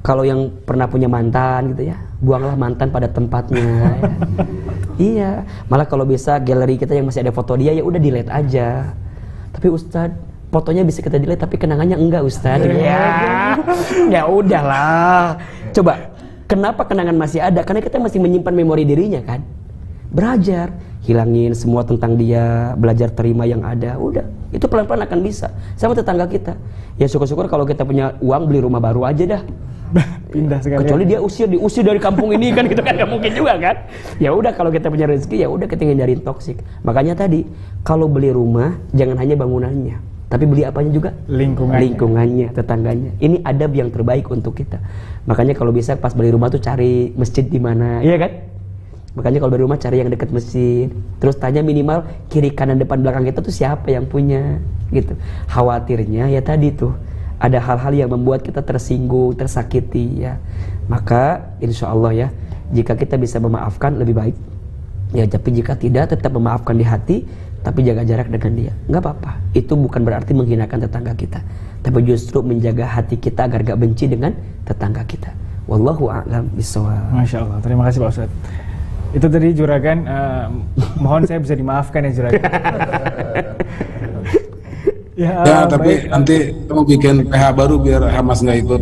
kalau yang pernah punya mantan gitu ya, buanglah mantan pada tempatnya. Ya. Iya, malah kalau bisa galeri kita yang masih ada foto dia ya udah delete aja. Tapi Ustadz, fotonya bisa kita delete tapi kenangannya enggak Ustadz. Ya udahlah. Coba, kenapa kenangan masih ada? Karena kita masih menyimpan memori dirinya kan. Belajar, hilangin semua tentang dia, belajar terima yang ada. Udah, itu pelan-pelan akan bisa. Sama tetangga kita. Ya syukur-syukur kalau kita punya uang beli rumah baru aja dah. Pindah sekali. Kecuali dia diusir dari kampung ini kan, gitu kan nggak mungkin juga kan. Ya udah, kalau kita punya rezeki ya udah kita hindarin toksik. Makanya tadi kalau beli rumah jangan hanya bangunannya, tapi beli apanya juga? Lingkungannya, tetangganya. Ini adab yang terbaik untuk kita. Makanya kalau bisa pas beli rumah tuh cari masjid di mana, iya kan? Makanya kalau beli rumah cari yang dekat masjid. Terus tanya minimal kiri kanan depan belakang kita tuh siapa yang punya, gitu. Khawatirnya ya tadi tuh ada hal-hal yang membuat kita tersinggung, tersakiti ya. Maka insya Allah ya, jika kita bisa memaafkan lebih baik. Ya, tapi jika tidak, tetap memaafkan di hati, tapi jaga jarak dengan dia. Nggak apa-apa. Itu bukan berarti menghinakan tetangga kita, tapi justru menjaga hati kita agar gak benci dengan tetangga kita. Wallahu a'lam bishawab. Masya Allah, terima kasih Pak Ustadz. Itu tadi Juragan, mohon saya bisa dimaafkan ya Juragan. Ya, tapi baik. Nanti kamu bikin PH baru biar Hamas nggak ikut.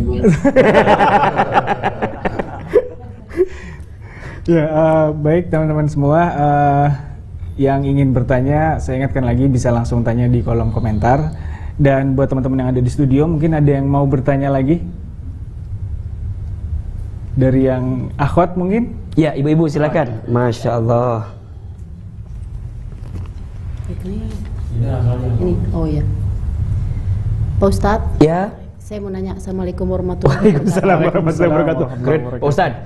Ya, baik teman-teman semua, yang ingin bertanya, saya ingatkan lagi bisa langsung tanya di kolom komentar. Dan buat teman-teman yang ada di studio, mungkin ada yang mau bertanya lagi? Dari yang akhwat mungkin? Ya, ibu-ibu silakan. Masya Allah. Ini, oh ya, Pak Ustadz. Ya. Saya mau nanya, Assalamualaikum warahmatullahi wabarakatuh. Waalaikumsalam warahmatullahi wabarakatuh. Keren, Pak Ustadz.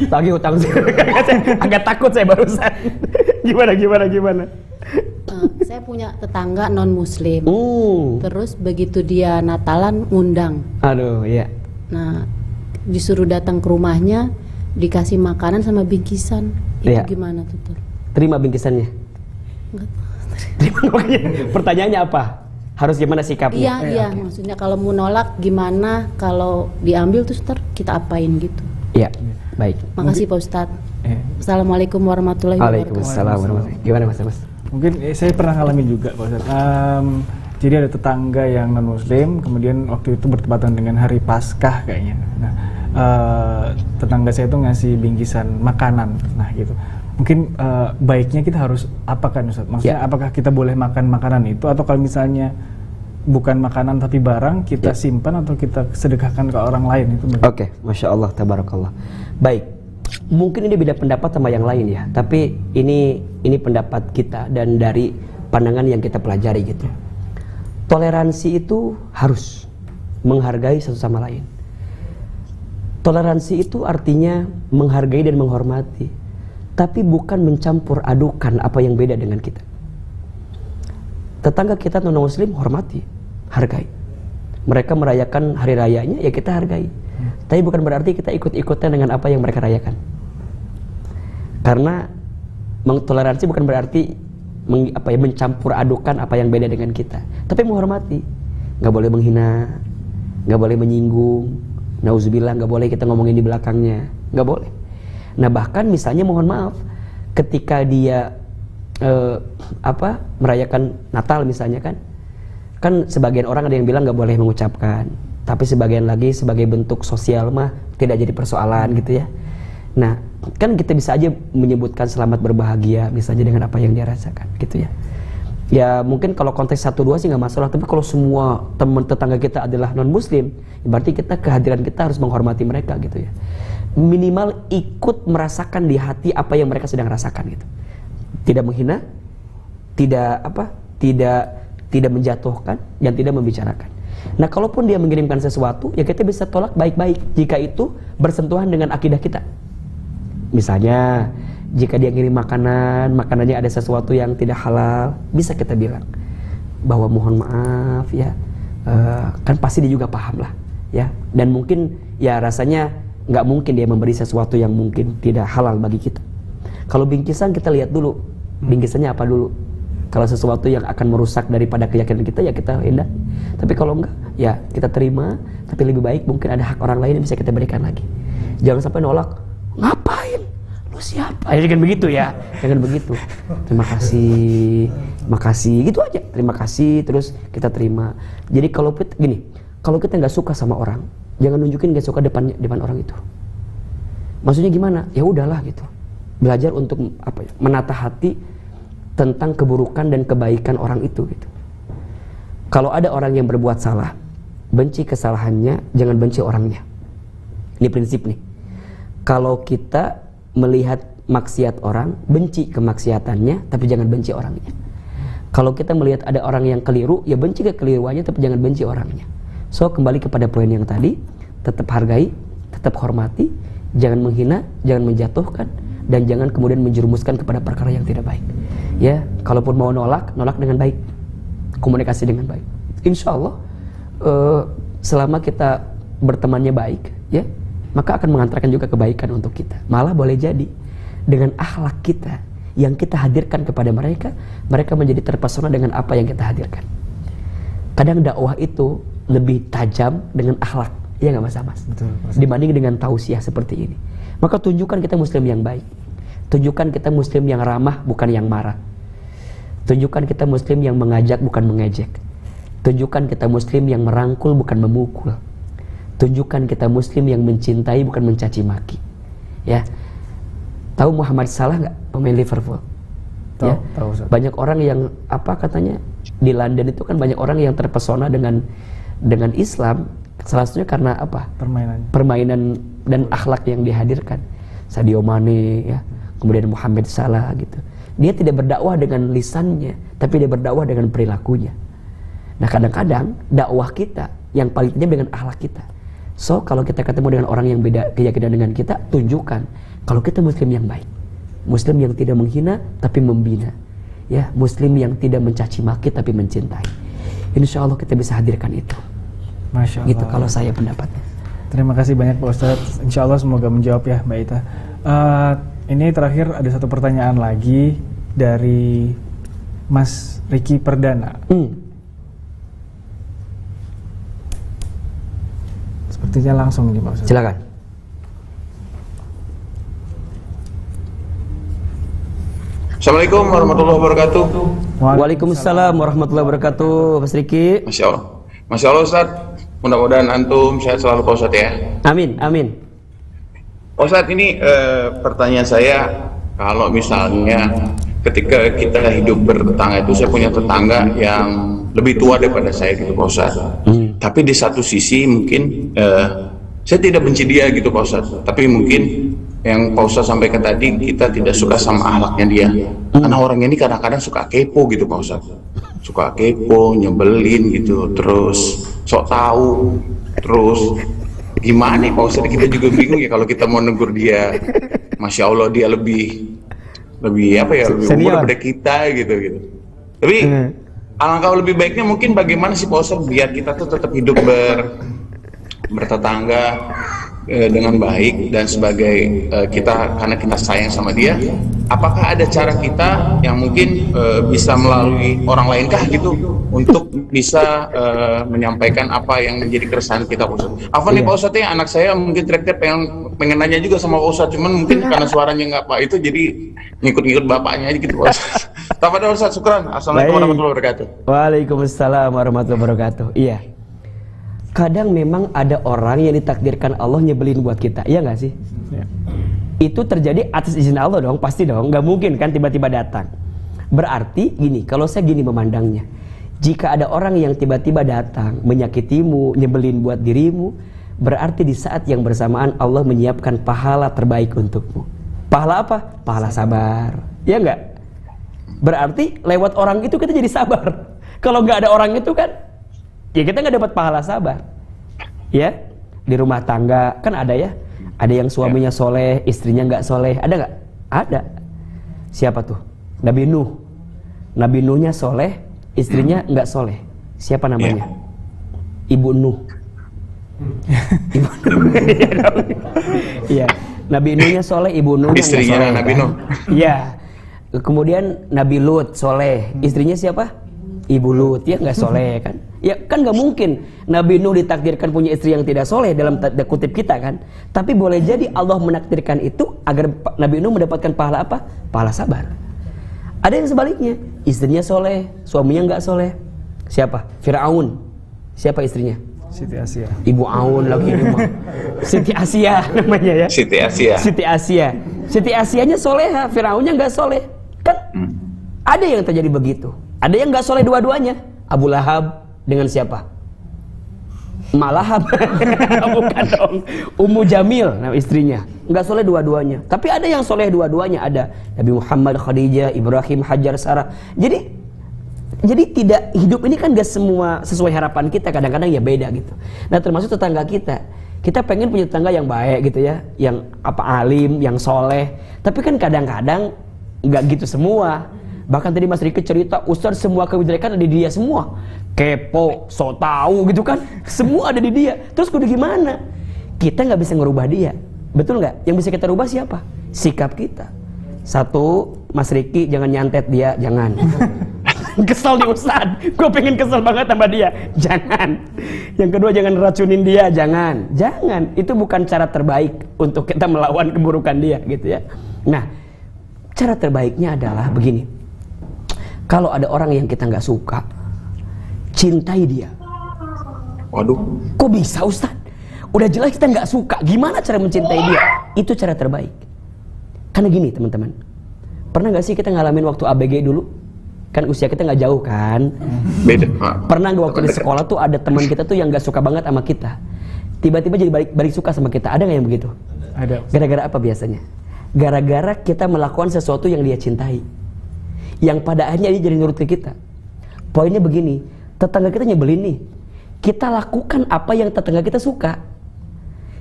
Tagih hutang saya. Agak takut saya barusan. Gimana? Saya punya tetangga non Muslim. Terus begitu dia Natalan ngundang. Aduh, iya. Nah, disuruh datang ke rumahnya, dikasih makanan sama bingkisan. Itu iya. Gimana tuh? Terima bingkisannya? Pertanyaannya apa? Harus gimana sikapnya? Iya, maksudnya kalau mau nolak gimana, kalau diambil terus kita apain gitu. Iya, baik. Makasih Pak Ustadz. Assalamualaikum warahmatullahi wabarakatuh. Waalaikumsalam warahmatullahi. Gimana Mas? Mungkin saya pernah ngalamin juga Pak Ustadz. Jadi ada tetangga yang non Muslim, kemudian waktu itu bertepatan dengan hari Paskah kayaknya. Nah, tetangga saya itu ngasih bingkisan makanan, nah gitu. Mungkin baiknya kita harus apakan Ustaz? Maksudnya apakah kita boleh makan makanan itu, atau kalau misalnya bukan makanan tapi barang, kita simpan atau kita sedekahkan ke orang lain itu? Oke, Masya Allah, tabarakallah. Baik, mungkin ini beda pendapat sama yang lain ya, tapi ini pendapat kita dan dari pandangan yang kita pelajari gitu. Toleransi itu harus menghargai satu sama lain. Toleransi itu artinya menghargai dan menghormati, tapi bukan mencampur adukan apa yang beda dengan kita. Tetangga kita non-muslim, hormati, hargai. Mereka merayakan hari rayanya, ya kita hargai. Tapi bukan berarti kita ikut-ikutan dengan apa yang mereka rayakan. Karena toleransi bukan berarti mencampur adukan apa yang beda dengan kita, tapi menghormati. Nggak boleh menghina, nggak boleh menyinggung, nauzubillah, nggak boleh kita ngomongin di belakangnya, nggak boleh. Nah, bahkan misalnya mohon maaf ketika dia merayakan Natal misalnya kan sebagian orang ada yang bilang nggak boleh mengucapkan, tapi sebagian lagi sebagai bentuk sosial mah tidak jadi persoalan gitu ya. Nah, kan kita bisa aja menyebutkan selamat berbahagia misalnya dengan apa yang dia rasakan gitu ya. Ya mungkin kalau konteks 1-2 sih nggak masalah, tapi kalau semua teman tetangga kita adalah non muslim, berarti kehadiran kita harus menghormati mereka gitu ya. Minimal ikut merasakan di hati apa yang mereka sedang rasakan gitu. Tidak menghina, tidak menjatuhkan, dan tidak membicarakan. Nah, kalaupun dia mengirimkan sesuatu, ya kita bisa tolak baik-baik jika itu bersentuhan dengan akidah kita. Misalnya, jika dia ngirim makanannya ada sesuatu yang tidak halal, bisa kita bilang bahwa mohon maaf ya, kan pasti dia juga paham lah ya, dan mungkin ya rasanya nggak mungkin dia memberi sesuatu yang mungkin tidak halal bagi kita. Kalau bingkisan kita lihat dulu bingkisannya apa dulu. Kalau sesuatu yang akan merusak daripada keyakinan kita, ya kita hindari. Tapi kalau enggak, ya kita terima. Tapi lebih baik mungkin ada hak orang lain yang bisa kita berikan lagi. Jangan sampai nolak. Ngapain? Lu siapa? Jangan begitu ya, jangan begitu. Terima kasih, makasih, gitu aja. Terima kasih, terus kita terima. Jadi kalau kita nggak suka sama orang, jangan nunjukin nggak suka depan orang itu. Maksudnya gimana? Ya udahlah gitu. Belajar untuk menata hati tentang keburukan dan kebaikan orang itu gitu. Kalau ada orang yang berbuat salah, benci kesalahannya, jangan benci orangnya. Ini prinsip nih. Kalau kita melihat maksiat orang, benci kemaksiatannya, tapi jangan benci orangnya. Kalau kita melihat ada orang yang keliru, ya benci kekeliruannya, tapi jangan benci orangnya. So, kembali kepada poin yang tadi, tetap hargai, tetap hormati, jangan menghina, jangan menjatuhkan, dan jangan kemudian menjerumuskan kepada perkara yang tidak baik. Ya, kalaupun mau nolak dengan baik, komunikasi dengan baik. Insya Allah, selama kita bertemannya baik, ya, maka akan mengantarkan juga kebaikan untuk kita. Malah boleh jadi dengan akhlak kita yang kita hadirkan kepada mereka, mereka menjadi terpesona dengan apa yang kita hadirkan. Kadang dakwah itu lebih tajam dengan akhlak, ya nggak Mas? Betul, dibanding dengan tausiah seperti ini. Maka tunjukkan kita muslim yang baik, tunjukkan kita muslim yang ramah bukan yang marah, tunjukkan kita muslim yang mengajak bukan mengejek, tunjukkan kita muslim yang merangkul bukan memukul, tunjukkan kita muslim yang mencintai bukan mencaci maki. Ya, tahu Muhammad Salah nggak, pemain Liverpool? Ya, tahu. Banyak orang yang katanya di London itu kan banyak orang yang terpesona dengan Islam, salah satunya karena permainan dan akhlak yang dihadirkan. Sadio Mane, ya, kemudian Muhammad Salah gitu. Dia tidak berdakwah dengan lisannya, tapi dia berdakwah dengan perilakunya. Nah, kadang-kadang dakwah kita yang paling tajam dengan akhlak kita. So, kalau kita ketemu dengan orang yang beda keyakinan dengan kita, tunjukkan kalau kita muslim yang baik, muslim yang tidak menghina tapi membina, ya, muslim yang tidak mencaci maki tapi mencintai. Insya Allah kita bisa hadirkan itu. Masya Allah. Gitu kalau saya pendapatnya. Terima kasih banyak Pak Ustadz. Insya Allah semoga menjawab ya Mbak Ita. Ini terakhir ada satu pertanyaan lagi dari Mas Riki Perdana. Sepertinya langsung nih Pak Ustadz. Silakan. Assalamualaikum warahmatullahi wabarakatuh. Waalaikumsalam warahmatullahi wabarakatuh, Mas Riki. Masya Allah. Masya Allah Ustadz, mudah-mudahan antum sehat selalu Pak Ustadz ya. Amin, amin. Pak Ustadz, ini pertanyaan saya, kalau misalnya ketika kita hidup bertetangga itu, saya punya tetangga yang lebih tua daripada saya gitu Pak Ustadz. Tapi di satu sisi mungkin saya tidak benci dia gitu Pak Ustadz, tapi mungkin yang Pak Ustadz sampaikan tadi, kita tidak suka sama akhlaknya dia. Karena orang ini kadang-kadang suka kepo gitu Pak Ustadz. Suka kepo, nyebelin gitu, terus sok tahu, terus gimana Pak Ustadz, kita juga bingung ya kalau kita mau negur dia. Masya Allah, dia lebih umur daripada kita gitu. Tapi alangkah lebih baiknya mungkin bagaimana sih Pak Ustadz biar kita tuh tetap hidup bertetangga dengan baik, dan sebagai karena kita sayang sama dia, apakah ada cara kita yang mungkin bisa melalui orang lain kah gitu untuk bisa menyampaikan apa yang menjadi keresahan kita Pak Ustadz? Apa nih Pak Ustadz, ya anak saya mungkin terakhir pengen nanya juga sama Pak Ustadz, cuman mungkin karena suaranya nggak Pak itu, jadi ngikut-ngikut bapaknya aja gitu Pak Ustadz. Tafadhol Ustadz, syukran. Assalamualaikum warahmatullahi wabarakatuh. Waalaikumsalam warahmatullahi wabarakatuh. Iya. Kadang memang ada orang yang ditakdirkan Allah nyebelin buat kita, iya nggak sih? Ya. Itu terjadi atas izin Allah dong, pasti dong, nggak mungkin kan tiba-tiba datang. Berarti gini, kalau saya gini memandangnya, jika ada orang yang tiba-tiba datang menyakitimu, nyebelin buat dirimu, berarti di saat yang bersamaan Allah menyiapkan pahala terbaik untukmu. Pahala apa? Pahala sabar, ya nggak? Berarti lewat orang itu kita jadi sabar. Kalau nggak ada orang itu kan, ya kita nggak dapat pahala sabar. Ya, di rumah tangga kan ada ya, ada yang suaminya soleh, istrinya nggak soleh, ada nggak? Ada. Siapa tuh? Nabi Nuh. Nabi Nuhnya soleh, istrinya nggak soleh. Siapa namanya? Ibu Nuh. Ibu Nuh. Iya. Nabi Nuhnya soleh, Ibu Nuhnya nggak soleh. Istrinya Nabi Nuh. Iya. Kemudian Nabi Lut soleh, istrinya siapa? Ibu Lut ya nggak soleh kan? Ya kan nggak mungkin Nabi Nuh ditakdirkan punya istri yang tidak soleh dalam tanda kutip kita kan? Tapi boleh jadi Allah menakdirkan itu agar Nabi Nuh mendapatkan pahala apa? Pahala sabar. Ada yang sebaliknya, istrinya soleh, suaminya nggak soleh. Siapa? Firaun. Siapa istrinya? Siti Asia. Ibu Aun lagi ini mah. Siti Asia namanya ya. Siti Asia. Siti Asia. Siti Asianya soleha, Firaunnya nggak soleh. Kan ada yang terjadi begitu. Ada yang nggak soleh dua-duanya. Abu Lahab dengan siapa? Malahab. Bukan dong. Ummu Jamil, nama istrinya. Nggak soleh dua-duanya. Tapi ada yang soleh dua-duanya. Ada Nabi Muhammad, Khadijah, Ibrahim, Hajar, Sarah. Jadi tidak, hidup ini kan gak semua sesuai harapan kita. Kadang-kadang ya beda gitu. Nah termasuk tetangga kita. Kita pengen punya tetangga yang baik gitu ya. Yang alim, yang soleh. Tapi kan kadang-kadang gak gitu semua. Bahkan tadi Mas Riki cerita, Ustaz semua kejelekan ada di dia semua. Kepo, so tau gitu kan. Semua ada di dia. Terus kudu gimana? Kita gak bisa ngerubah dia. Betul gak? Yang bisa kita rubah siapa? Sikap kita. Satu, Mas Riki jangan nyantet dia, jangan. Kesel nih Ustaz, gue pengen kesel banget sama dia. Jangan. Yang kedua, jangan racunin dia, jangan. Jangan, itu bukan cara terbaik untuk kita melawan keburukan dia gitu ya. Nah, cara terbaiknya adalah begini. Kalau ada orang yang kita gak suka, cintai dia. Waduh. Kok bisa Ustaz? Udah jelas kita gak suka, gimana cara mencintai dia? Itu cara terbaik. Karena gini teman-teman, pernah gak sih kita ngalamin waktu ABG dulu? Kan usia kita gak jauh kan? Beda. Pernah gak waktu di sekolah tuh ada teman kita tuh yang gak suka banget sama kita, tiba-tiba jadi balik suka sama kita? Ada gak yang begitu? Ada. Gara-gara apa biasanya? Gara-gara kita melakukan sesuatu yang dia cintai, yang pada akhirnya dia jadi nurut ke kita. Poinnya begini, tetangga kita nyebelin nih, kita lakukan apa yang tetangga kita suka,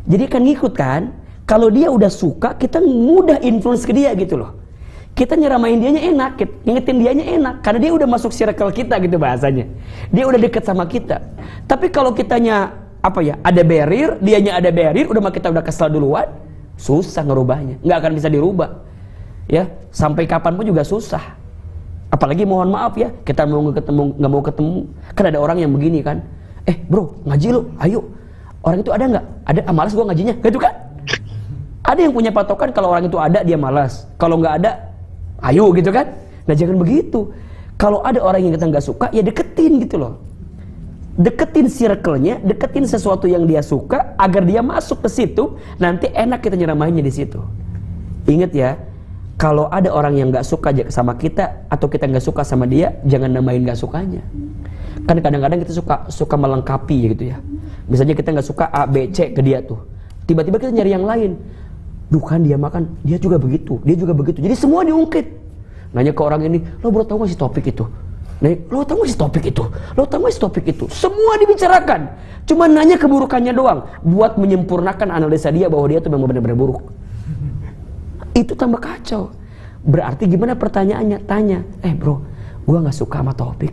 jadi kan ngikut kan. Kalau dia udah suka, kita mudah influence ke dia gitu loh. Kita nyeramain dianya enak, ngingetin dianya enak, karena dia udah masuk circle kita gitu bahasanya. Dia udah deket sama kita. Tapi kalau kitanya ada barrier, dianya ada barrier, kita udah kesel duluan, susah ngerubahnya, nggak akan bisa dirubah. Ya, sampai kapan pun juga susah. Apalagi mohon maaf ya, kita nggak mau ketemu. Kan ada orang yang begini kan, bro ngaji lo, ayo. Orang itu ada nggak? Ada, malas gua ngajinya, gitu kan? Ada yang punya patokan kalau orang itu ada dia malas, kalau nggak ada, ayo gitu kan? Nah jangan begitu. Kalau ada orang yang kita nggak suka, ya deketin gitu loh. Deketin circle-nya, deketin sesuatu yang dia suka agar dia masuk ke situ. Nanti enak kita nyeramahinnya di situ. Ingat ya, kalau ada orang yang nggak suka sama kita atau kita nggak suka sama dia, jangan namain nggak sukanya. Kan kadang-kadang kita suka melengkapi gitu ya. Misalnya kita nggak suka A, B, C ke dia tuh. Tiba-tiba kita nyari yang lain. Duh kan dia makan, dia juga begitu, dia juga begitu. Jadi semua diungkit. Nanya ke orang ini, lo bro tahu gak sih topik itu? Lo tahu gak sih topik itu? Lo tahu gak sih topik itu? Semua dibicarakan. Cuma nanya keburukannya doang, buat menyempurnakan analisa dia bahwa dia tuh memang benar-benar buruk. Itu tambah kacau. Berarti gimana pertanyaannya? Tanya, bro, gua gak suka sama topik.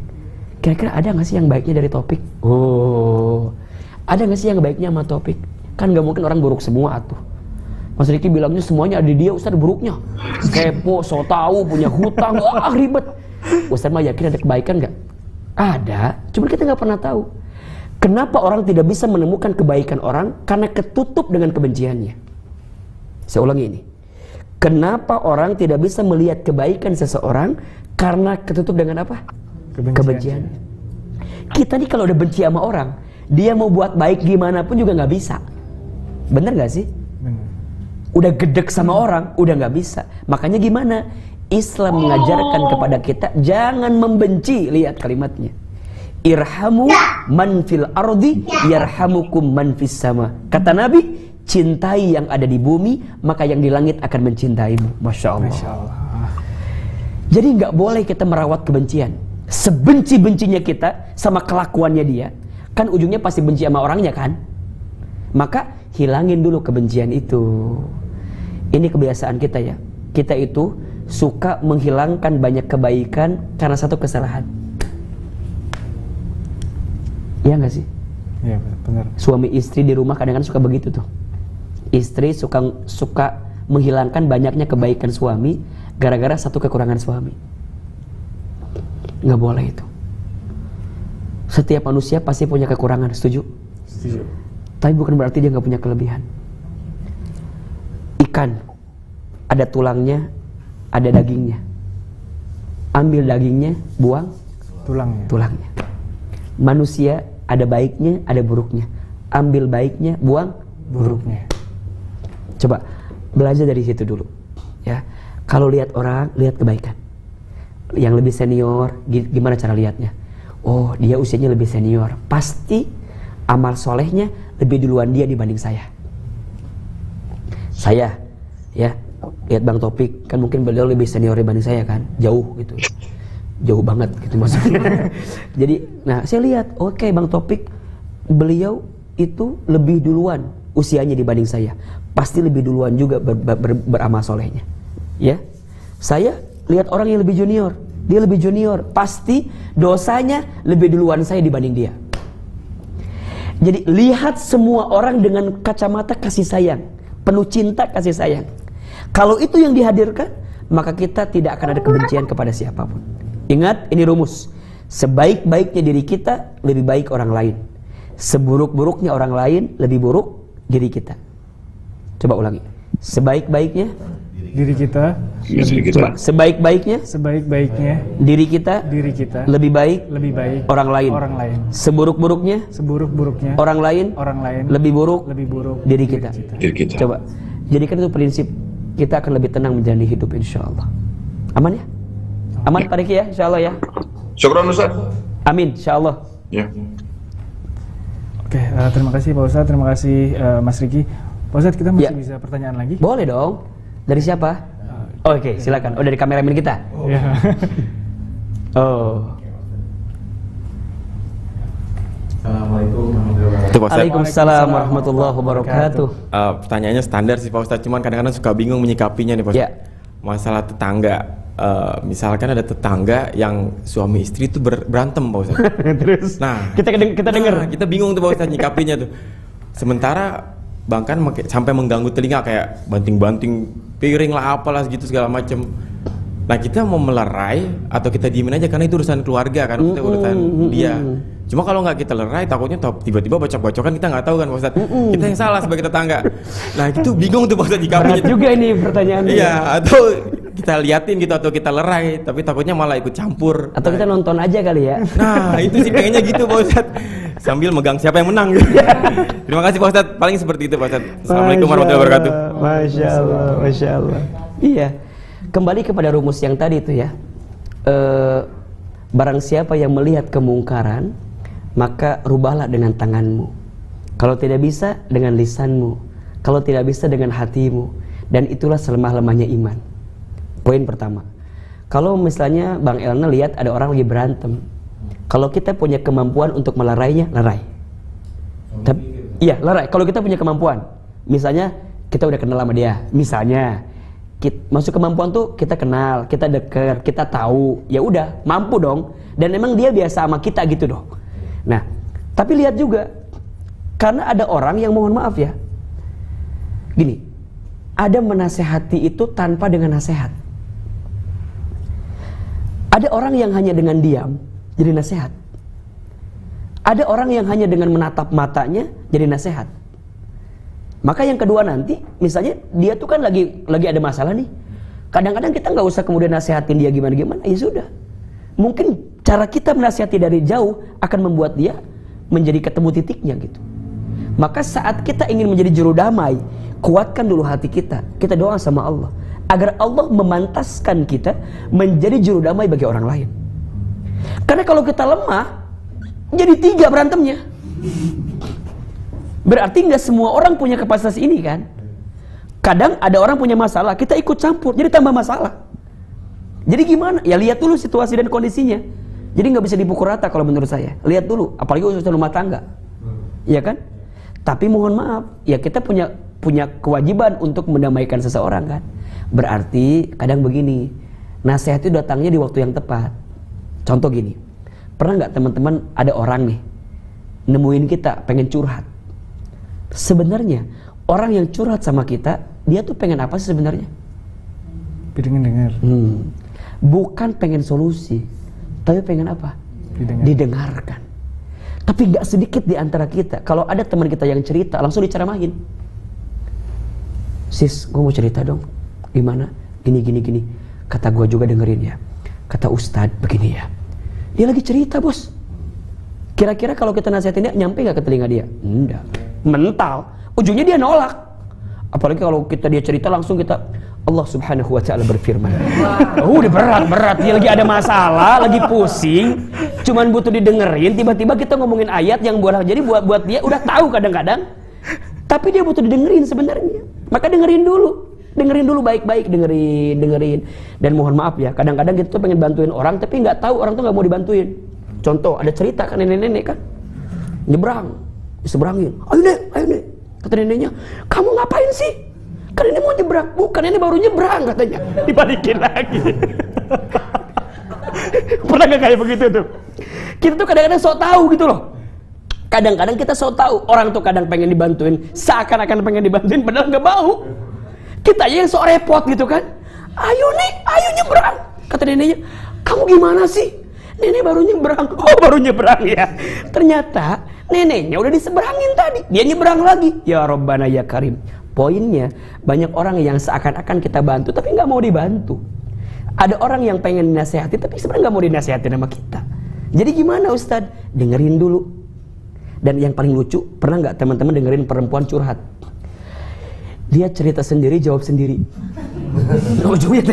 Kira-kira ada gak sih yang baiknya dari topik? Oh, ada gak sih yang baiknya sama topik? Kan gak mungkin orang buruk semua atuh. Mas Riki bilangnya semuanya ada di dia, Ustaz buruknya. Kepo, so tau, punya hutang, ribet. Ustaz mah yakin ada kebaikan gak? Ada, cuma kita gak pernah tahu. Kenapa orang tidak bisa menemukan kebaikan orang? Karena ketutup dengan kebenciannya. Saya ulangi ini. Kenapa orang tidak bisa melihat kebaikan seseorang? Karena ketutup dengan apa? Kebenciannya. Kita nih kalau udah benci sama orang, dia mau buat baik gimana pun juga gak bisa. Bener gak sih? Udah gedek sama orang, udah gak bisa. Makanya gimana? Islam mengajarkan kepada kita jangan membenci. Lihat kalimatnya, irhamu man fil ardi yarhamukum man fis sama. Kata Nabi, cintai yang ada di bumi, maka yang di langit akan mencintaimu. Masya Allah. Masya Allah. Jadi gak boleh kita merawat kebencian. Sebenci-bencinya kita sama kelakuannya dia, kan ujungnya pasti benci sama orangnya kan. Maka hilangin dulu kebencian itu. Ini kebiasaan kita ya. Kita itu suka menghilangkan banyak kebaikan karena satu kesalahan. Iya gak sih? Iya benar. Suami istri di rumah kadang-kadang suka begitu tuh. Istri suka menghilangkan banyaknya kebaikan suami gara-gara satu kekurangan suami. Gak boleh itu. Setiap manusia pasti punya kekurangan, setuju? Setuju. Tapi bukan berarti dia nggak punya kelebihan. Ikan, ada tulangnya, ada dagingnya. Ambil dagingnya, buang tulangnya. Manusia ada baiknya, ada buruknya. Ambil baiknya, buang buruknya. Coba belajar dari situ dulu. Ya, kalau lihat orang, lihat kebaikan. Yang lebih senior, gimana cara lihatnya? Oh, dia usianya lebih senior, pasti amal solehnya lebih duluan dia dibanding saya. Saya, ya, lihat Bang Topik, kan mungkin beliau lebih senior dibanding saya kan, jauh gitu, jauh banget gitu maksudnya. Jadi, nah saya lihat, oke, Bang Topik, beliau itu lebih duluan usianya dibanding saya, pasti lebih duluan juga beramal solehnya. Ya, saya lihat orang yang lebih junior, dia lebih junior, pasti dosanya lebih duluan saya dibanding dia. Jadi lihat semua orang dengan kacamata kasih sayang, penuh cinta kasih sayang. Kalau itu yang dihadirkan, maka kita tidak akan ada kebencian kepada siapapun. Ingat, ini rumus. Sebaik-baiknya diri kita, lebih baik orang lain. Seburuk-buruknya orang lain, lebih buruk diri kita. Coba ulangi. Sebaik-baiknya diri kita, sebaik-baiknya diri kita, lebih baik orang lain. Seburuk-buruknya orang lain, lebih buruk diri kita. Coba jadikan itu prinsip, kita akan lebih tenang menjalani hidup, insyaallah. Aman ya? Aman Pak Riki ya, insyaallah ya. Syukran Ustaz. Amin, insyaallah. Ya. Oke, terima kasih Pak Ustadz, terima kasih Mas Riki. Pak Ustadz, kita masih bisa pertanyaan lagi? Boleh dong. Dari siapa? Oke, silakan. Oh, dari kameramen kita. Iya. Oh. Assalamualaikum warahmatullahi wabarakatuh. Waalaikumsalam warahmatullahi wabarakatuh. Pertanyaannya standar sih Pak Ustadz, cuman kadang-kadang suka bingung menyikapinya nih Pak Ustadz. Masalah tetangga. Misalkan ada tetangga yang suami istri itu berantem Pak Ustadz. Terus. Nah, kita dengar. Kita bingung tuh Pak Ustadz nyikapinya tuh. Sementara bahkan sampai mengganggu telinga, kayak banting-banting piring lah apalah gitu segala macem. Nah, kita mau melerai atau kita diemin aja karena itu urusan keluarga kan, itu urusan dia. Cuma kalau nggak kita lerai, takutnya tiba-tiba bacok-bacokan, kita nggak tahu kan Pak Ustadz. Kita yang salah sebagai tetangga. Nah, itu bingung tuh Pak Ustadz nyikapinya. Berat juga ini pertanyaannya. Iya, atau kita liatin gitu, atau kita lerai, tapi takutnya malah ikut campur. Atau kita nonton aja kali ya. Nah, itu sih pengennya gitu Pak Ustadz. Sambil megang siapa yang menang. Terima kasih Pak Ustadz, paling seperti itu Pak Ustadz. Assalamualaikum warahmatullahi wabarakatuh. Masya Allah, Masya Allah. Iya, kembali kepada rumus yang tadi itu ya. Barang siapa yang melihat kemungkaran, maka rubahlah dengan tanganmu. Kalau tidak bisa, dengan lisanmu. Kalau tidak bisa, dengan hatimu. Dan itulah selemah-lemahnya iman. Poin pertama, kalau misalnya Bang Elna lihat ada orang lagi berantem, kalau kita punya kemampuan untuk melerainya, lerai. Iya, lerai. Kalau kita punya kemampuan, misalnya kita udah kenal sama dia, misalnya maksud kemampuan tuh kita kenal, kita dekat, kita tahu, ya udah mampu dong. Dan emang dia biasa sama kita gitu dong. Nah, tapi lihat juga, karena ada orang yang mohon maaf ya, gini, ada menasehati itu tanpa dengan nasihat. Ada orang yang hanya dengan diam jadi nasihat. Ada orang yang hanya dengan menatap matanya jadi nasihat. Maka yang kedua nanti, misalnya dia tuh kan lagi ada masalah nih. Kadang-kadang kita nggak usah kemudian nasihatin dia gimana-gimana, ya sudah. Mungkin cara kita menasihati dari jauh akan membuat dia menjadi ketemu titiknya gitu. Maka saat kita ingin menjadi juru damai, kuatkan dulu hati kita. Kita doa sama Allah agar Allah memantaskan kita menjadi juru damai bagi orang lain. Karena kalau kita lemah, jadi 3 berantemnya. Berarti nggak semua orang punya kapasitas ini kan. Kadang ada orang punya masalah, kita ikut campur, jadi tambah masalah. Jadi gimana? Ya lihat dulu situasi dan kondisinya. Jadi nggak bisa dipukul rata kalau menurut saya. Lihat dulu, apalagi urusan rumah tangga, ya kan? Tapi mohon maaf, ya kita punya kewajiban untuk mendamaikan seseorang kan. Berarti kadang begini, nasihat itu datangnya di waktu yang tepat. Contoh gini, pernah nggak teman-teman ada orang nih nemuin kita pengen curhat. Sebenarnya orang yang curhat sama kita, dia tuh pengen apa sih sebenarnya? Pengen dengar. Bukan pengen solusi, tapi pengen apa? Didengarkan. Tapi nggak sedikit di antara kita, kalau ada teman kita yang cerita, langsung diceramahin. Sis, gue mau cerita dong. Gimana? Gini. Kata gue juga dengerin ya. Kata Ustadz begini ya. Dia lagi cerita, bos. Kira-kira kalau kita nasihatin dia, nyampe gak ke telinga dia? Enggak. Mental. Ujungnya dia nolak. Apalagi kalau dia cerita langsung kita, Allah subhanahu wa ta'ala berfirman. Udah berat. Dia lagi ada masalah, lagi pusing. Cuman butuh didengerin. Tiba-tiba kita ngomongin ayat yang jadi buat dia udah tahu kadang-kadang. Tapi dia butuh didengerin sebenarnya. Maka dengerin dulu baik-baik, dengerin. Dan mohon maaf ya, kadang-kadang kita tuh pengen bantuin orang tapi nggak tahu orang tuh nggak mau dibantuin. Contoh, ada cerita kan nenek-nenek kan nyebrang, diseberangin. Ayo nek, kata neneknya, kamu ngapain sih? Kan nenek mau nyebrang. Bukan, nenek baru nyebrang katanya. Dibalikin lagi. Pernah nggak kayak begitu tuh? Kita tuh kadang-kadang sok tahu gitu loh. Kadang-kadang kita sok tahu, orang tuh kadang pengen dibantuin, seakan-akan pengen dibantuin, padahal nggak mau. Kita aja yang sok repot gitu kan. Ayo nyebrang. Kata neneknya, kamu gimana sih? Nenek baru nyebrang. Oh, baru nyebrang ya. Ternyata neneknya udah diseberangin tadi. Dia nyebrang lagi. Ya Rabbana ya Karim. Poinnya, banyak orang yang seakan-akan kita bantu tapi nggak mau dibantu. Ada orang yang pengen dinasehati tapi sebenarnya nggak mau dinasehati sama kita. Jadi gimana Ustadz? Dengerin dulu. Dan yang paling lucu, pernah nggak teman-teman dengerin perempuan curhat? Dia cerita sendiri, jawab sendiri. Ujungnya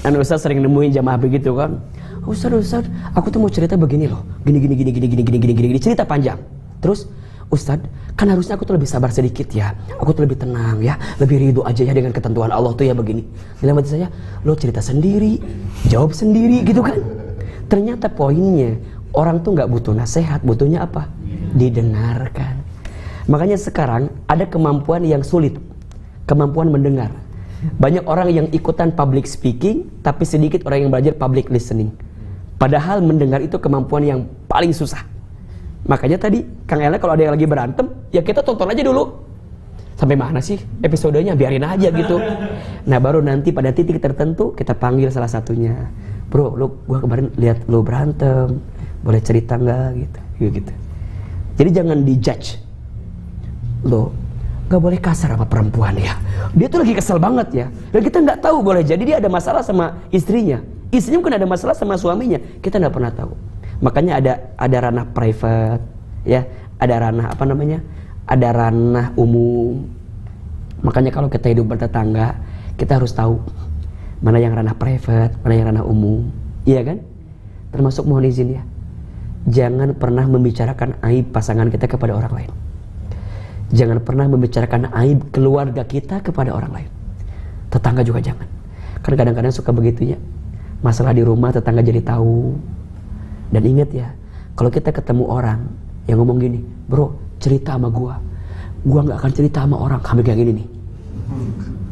Ustadz sering nemuin jamaah begitu kan. Ustadz, aku tuh mau cerita begini loh. Gini, cerita panjang. Terus, Ustadz, kan harusnya aku tuh lebih sabar sedikit ya. Aku tuh lebih tenang ya, lebih ridho aja ya dengan ketentuan Allah tuh ya begini. Dalam hati saya, lo cerita sendiri, jawab sendiri gitu kan. Ternyata poinnya, orang tuh nggak butuh nasihat, butuhnya apa? Didengarkan. Makanya sekarang ada kemampuan yang sulit, kemampuan mendengar. Banyak orang yang ikutan public speaking, tapi sedikit orang yang belajar public listening. Padahal mendengar itu kemampuan yang paling susah. Makanya tadi Kang Ella kalau ada yang lagi berantem, ya kita tonton aja dulu. Sampai mana sih episodenya, biarin aja gitu. Nah baru nanti pada titik tertentu kita panggil salah satunya. Bro, gua kemarin lihat lo berantem, boleh cerita nggak gitu. Jadi jangan dijudge. Lo gak boleh kasar sama perempuan ya. Dia tuh lagi kesel banget ya. Dan kita nggak tahu, boleh jadi dia ada masalah sama istrinya. Istrinya mungkin ada masalah sama suaminya. Kita nggak pernah tahu. Makanya ada ranah private, ya. Ada ranah ada ranah umum. Makanya kalau kita hidup bertetangga, kita harus tahu mana yang ranah private, mana yang ranah umum. Iya kan? Termasuk mohon izin ya. Jangan pernah membicarakan aib pasangan kita kepada orang lain. Jangan pernah membicarakan aib keluarga kita kepada orang lain. Tetangga juga jangan. Karena kadang-kadang suka begitunya. Masalah di rumah tetangga jadi tahu. Dan ingat ya, kalau kita ketemu orang yang ngomong gini, bro cerita sama gua gak akan cerita sama orang kami kayak gini nih.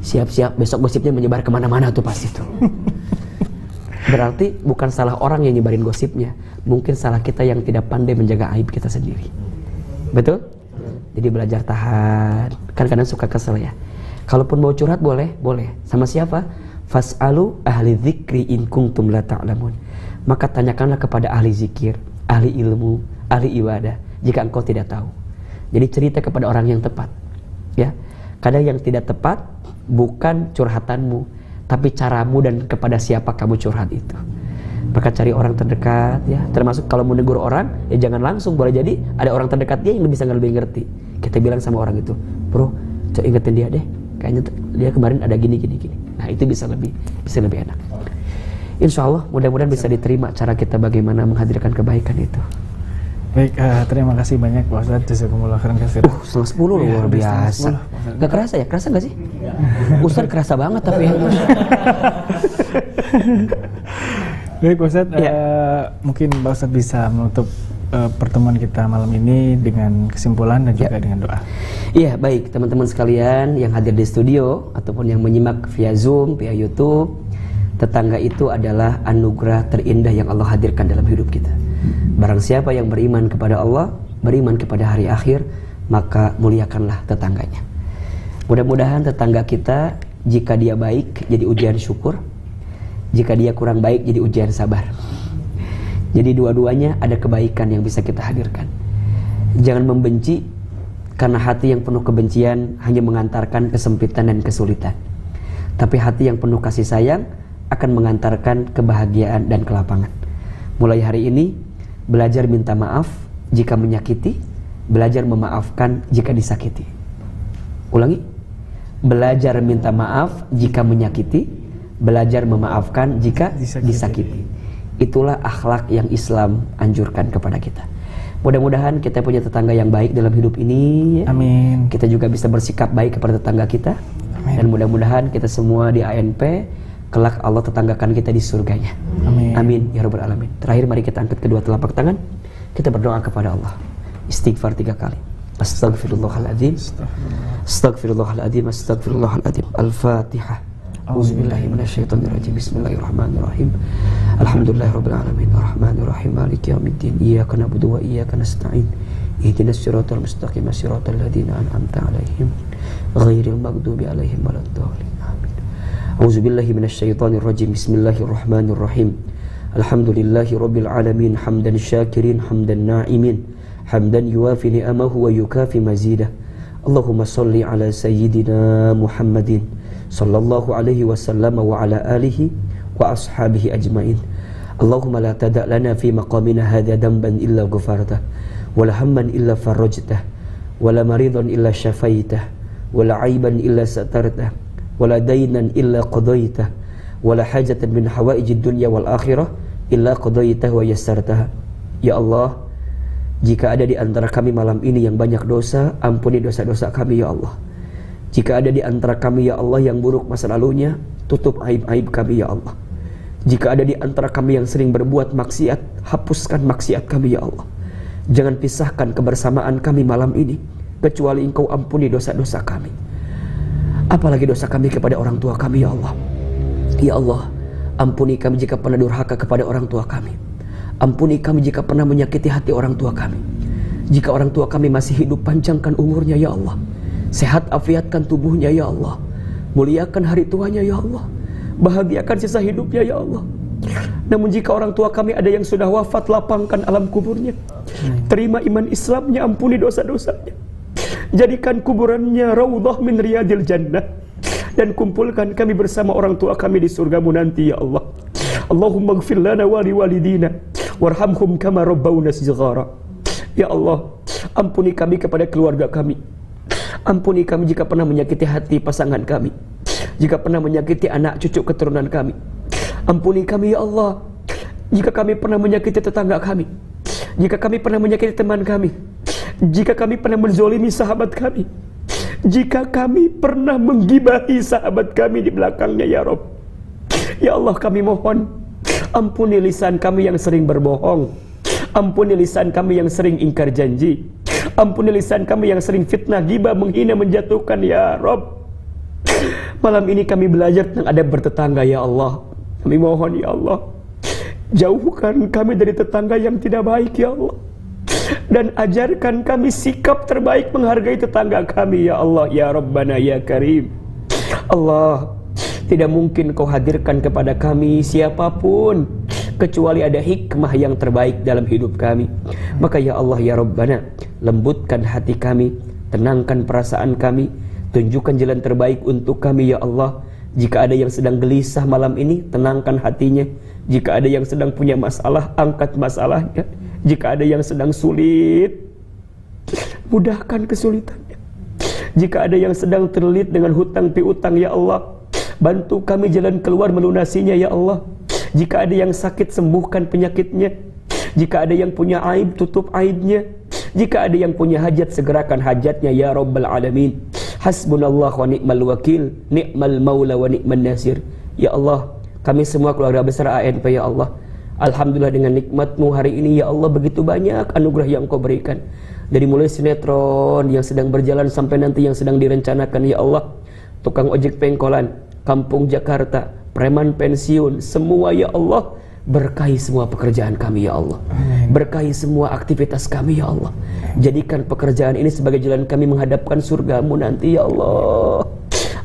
Siap-siap besok gosipnya menyebar kemana-mana tuh pasti tuh. Berarti bukan salah orang yang nyebarin gosipnya, mungkin salah kita yang tidak pandai menjaga aib kita sendiri. Betul? Jadi belajar tahan. Kan kadang suka kesel ya. Kalaupun mau curhat boleh. Sama siapa? Fas'alu ahli dzikri in kuntum la ta'lamun. Maka tanyakanlah kepada ahli zikir, ahli ilmu, ahli ibadah jika engkau tidak tahu. Jadi cerita kepada orang yang tepat. Ya. Kadang yang tidak tepat bukan curhatanmu, tapi caramu dan kepada siapa kamu curhat itu. Maka cari orang terdekat ya. Termasuk kalau mau negur orang, ya jangan langsung, boleh jadi ada orang terdekat dia yang bisa lebih ngerti. Kita bilang sama orang itu, bro, coba ingetin dia deh. Kayaknya dia kemarin ada gini. Nah itu bisa lebih enak. Insya Allah mudah-mudahan bisa diterima cara kita bagaimana menghadirkan kebaikan itu. Baik, terima kasih banyak Pak Ustadz. Jazakumullah khairan katsir. 9:10 loh, luar biasa. Gak kerasa ya? Kerasa gak sih? Ustadz kerasa banget tapi ya. Baik Pak Ustadz, mungkin Pak Ustadz bisa menutup pertemuan kita malam ini dengan kesimpulan dan juga dengan doa. Iya, baik teman-teman sekalian yang hadir di studio ataupun yang menyimak via Zoom, via YouTube. Tetangga itu adalah anugerah terindah yang Allah hadirkan dalam hidup kita. Barang siapa yang beriman kepada Allah, beriman kepada hari akhir, maka muliakanlah tetangganya. Mudah-mudahan tetangga kita, jika dia baik jadi ujian syukur, jika dia kurang baik jadi ujian sabar. Jadi dua-duanya ada kebaikan yang bisa kita hadirkan. Jangan membenci, karena hati yang penuh kebencian hanya mengantarkan kesempitan dan kesulitan. Tapi hati yang penuh kasih sayang akan mengantarkan kebahagiaan dan kelapangan. Mulai hari ini, belajar minta maaf jika menyakiti, belajar memaafkan jika disakiti. Ulangi, belajar minta maaf jika menyakiti, belajar memaafkan jika disakiti. Itulah akhlak yang Islam anjurkan kepada kita. Mudah-mudahan kita punya tetangga yang baik dalam hidup ini. Amin. Kita juga bisa bersikap baik kepada tetangga kita. Amin. Dan mudah-mudahan kita semua di ANP kelak Allah tetanggakan kita di surganya. Amin. Amin ya rabbal alamin. Terakhir mari kita angkat kedua telapak tangan. Kita berdoa kepada Allah. Istighfar 3 kali. Astaghfirullahaladzim. Astaghfirullahaladzim. Astaghfirullahaladzim. Al-Fatihah. A'udzubillahi minasyaitonirrajim. Bismillahirrahmanirrahim. Alhamdulillahirabbil alamin. Arrahmanirrahim. Maliki yaumiddin. Iyyaka na'budu wa iyyaka nasta'in. Ihdinas siratal mustaqim. Siratal ladzina an'amta 'alaihim ghairil maghdubi 'alaihim waladdallin. Amin. A'udzubillahi minasyaitonirrajim. Bismillahirrahmanirrahim. Alhamdulillahirabbil alamin. Hamdan syakirin, hamdan na'imin, hamdan yuwafi ni'amahu wa yukafi mazidah. Allahumma shalli ala sayyidina Muhammadin sallallahu alaihi wasallam wa ala alihi wa ashabihi ajmain. Allahumma la tada' lana fi maqamina hadha damban illa ghafartah, wa la hamman illa farajtah, wa la maridan illa syafaitah, wa la aiban illa satartah, wa la daynan illa qadaitah, wa la hajatan min hawaijid dunya wal akhirah illa qadaitah wa yassartah. Ya Allah, jika ada di antara kami malam ini yang banyak dosa, ampuni dosa-dosa kami ya Allah. Jika ada di antara kami ya Allah yang buruk masa lalunya, tutup aib-aib kami ya Allah. Jika ada di antara kami yang sering berbuat maksiat, hapuskan maksiat kami ya Allah. Jangan pisahkan kebersamaan kami malam ini, kecuali Engkau ampuni dosa-dosa kami. Apalagi dosa kami kepada orang tua kami ya Allah. Ya Allah, ampuni kami jika pernah durhaka kepada orang tua kami. Ampuni kami jika pernah menyakiti hati orang tua kami. Jika orang tua kami masih hidup, panjangkan umurnya ya Allah. Sehat afiatkan tubuhnya ya Allah. Muliakan hari tuanya ya Allah. Bahagiakan sisa hidupnya ya Allah. Namun jika orang tua kami ada yang sudah wafat, lapangkan alam kuburnya. Terima iman Islamnya, ampuni dosa-dosanya. Jadikan kuburannya raudhah min riyadil jannah. Dan kumpulkan kami bersama orang tua kami di surgamu nanti ya Allah. Allahumma ighfir lana wa liwalidina warhamhum kama rabbawna shighara. Ya Allah, ampuni kami kepada keluarga kami. Ampuni kami jika pernah menyakiti hati pasangan kami, jika pernah menyakiti anak cucu keturunan kami. Ampuni kami ya Allah jika kami pernah menyakiti tetangga kami, jika kami pernah menyakiti teman kami, jika kami pernah menzolimi sahabat kami, jika kami pernah menggibahi sahabat kami di belakangnya ya Rabb. Ya Allah, kami mohon ampuni lisan kami yang sering berbohong, ampuni lisan kami yang sering ingkar janji, ampuni lisan kami yang sering fitnah, ghibah, menghina, menjatuhkan ya Rabb. Malam ini kami belajar tentang adab bertetangga ya Allah. Kami mohon ya Allah, jauhkan kami dari tetangga yang tidak baik ya Allah. Dan ajarkan kami sikap terbaik menghargai tetangga kami ya Allah. Ya Rabbana ya Karim. Allah, tidak mungkin Kau hadirkan kepada kami siapapun kecuali ada hikmah yang terbaik dalam hidup kami. Maka ya Allah ya Rabbana, lembutkan hati kami, tenangkan perasaan kami, tunjukkan jalan terbaik untuk kami ya Allah. Jika ada yang sedang gelisah malam ini, tenangkan hatinya. Jika ada yang sedang punya masalah, angkat masalahnya. Jika ada yang sedang sulit, mudahkan kesulitannya. Jika ada yang sedang terlilit dengan hutang piutang ya Allah, bantu kami jalan keluar melunasinya ya Allah. Jika ada yang sakit, sembuhkan penyakitnya. Jika ada yang punya aib, tutup aibnya. Jika ada yang punya hajat, segerakan hajatnya ya Rabbal Alamin. Hasbunallah wa ni'mal wakil, ni'mal maula wa ni'man nasir. Ya Allah, kami semua keluarga besar ANP ya Allah, alhamdulillah dengan nikmat-Mu hari ini ya Allah, begitu banyak anugerah yang Kau berikan. Dari mulai sinetron yang sedang berjalan sampai nanti yang sedang direncanakan ya Allah, tukang ojek pengkolan, kampung Jakarta, preman pensiun, semua ya Allah, berkahi semua pekerjaan kami ya Allah. Berkahi semua aktivitas kami ya Allah. Jadikan pekerjaan ini sebagai jalan kami menghadapkan surga-Mu nanti ya Allah.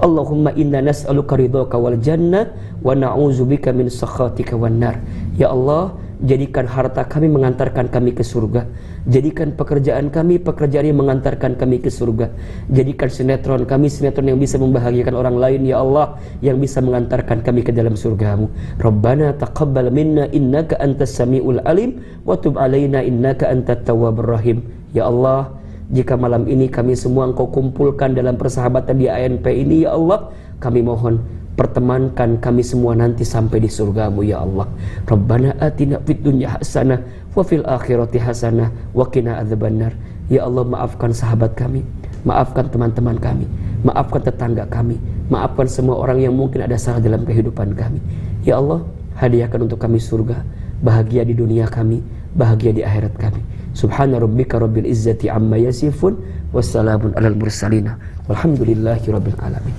Allahumma inna nas'aluka ridhaka wal jannah wa na'udzubika min sakhatika wan nar. Ya Allah, jadikan harta kami mengantarkan kami ke surga. Jadikan pekerjaan kami pekerjaan yang mengantarkan kami ke surga. Jadikan sinetron kami sinetron yang bisa membahagiakan orang lain ya Allah, yang bisa mengantarkan kami ke dalam surgamu. Rabbana taqabbal minna innaka antas samiul alim wa tub alaina innaka antat tawwabur rahim. Ya Allah, jika malam ini kami semua Engkau kumpulkan dalam persahabatan di ANP ini ya Allah, kami mohon pertemankan kami semua nanti sampai di surgamu ya Allah. Rabbana atina fid dunya hasanah wa fil akhirati hasanah wa qina adzabannar. Ya Allah, maafkan sahabat kami, maafkan teman-teman kami, maafkan tetangga kami, maafkan semua orang yang mungkin ada salah dalam kehidupan kami. Ya Allah, hadiahkan untuk kami surga, bahagia di dunia kami, bahagia di akhirat kami. Subhana rabbika rabbil izzati amma yasifun, wassalamun alal mursalin, walhamdulillahi rabbil alamin.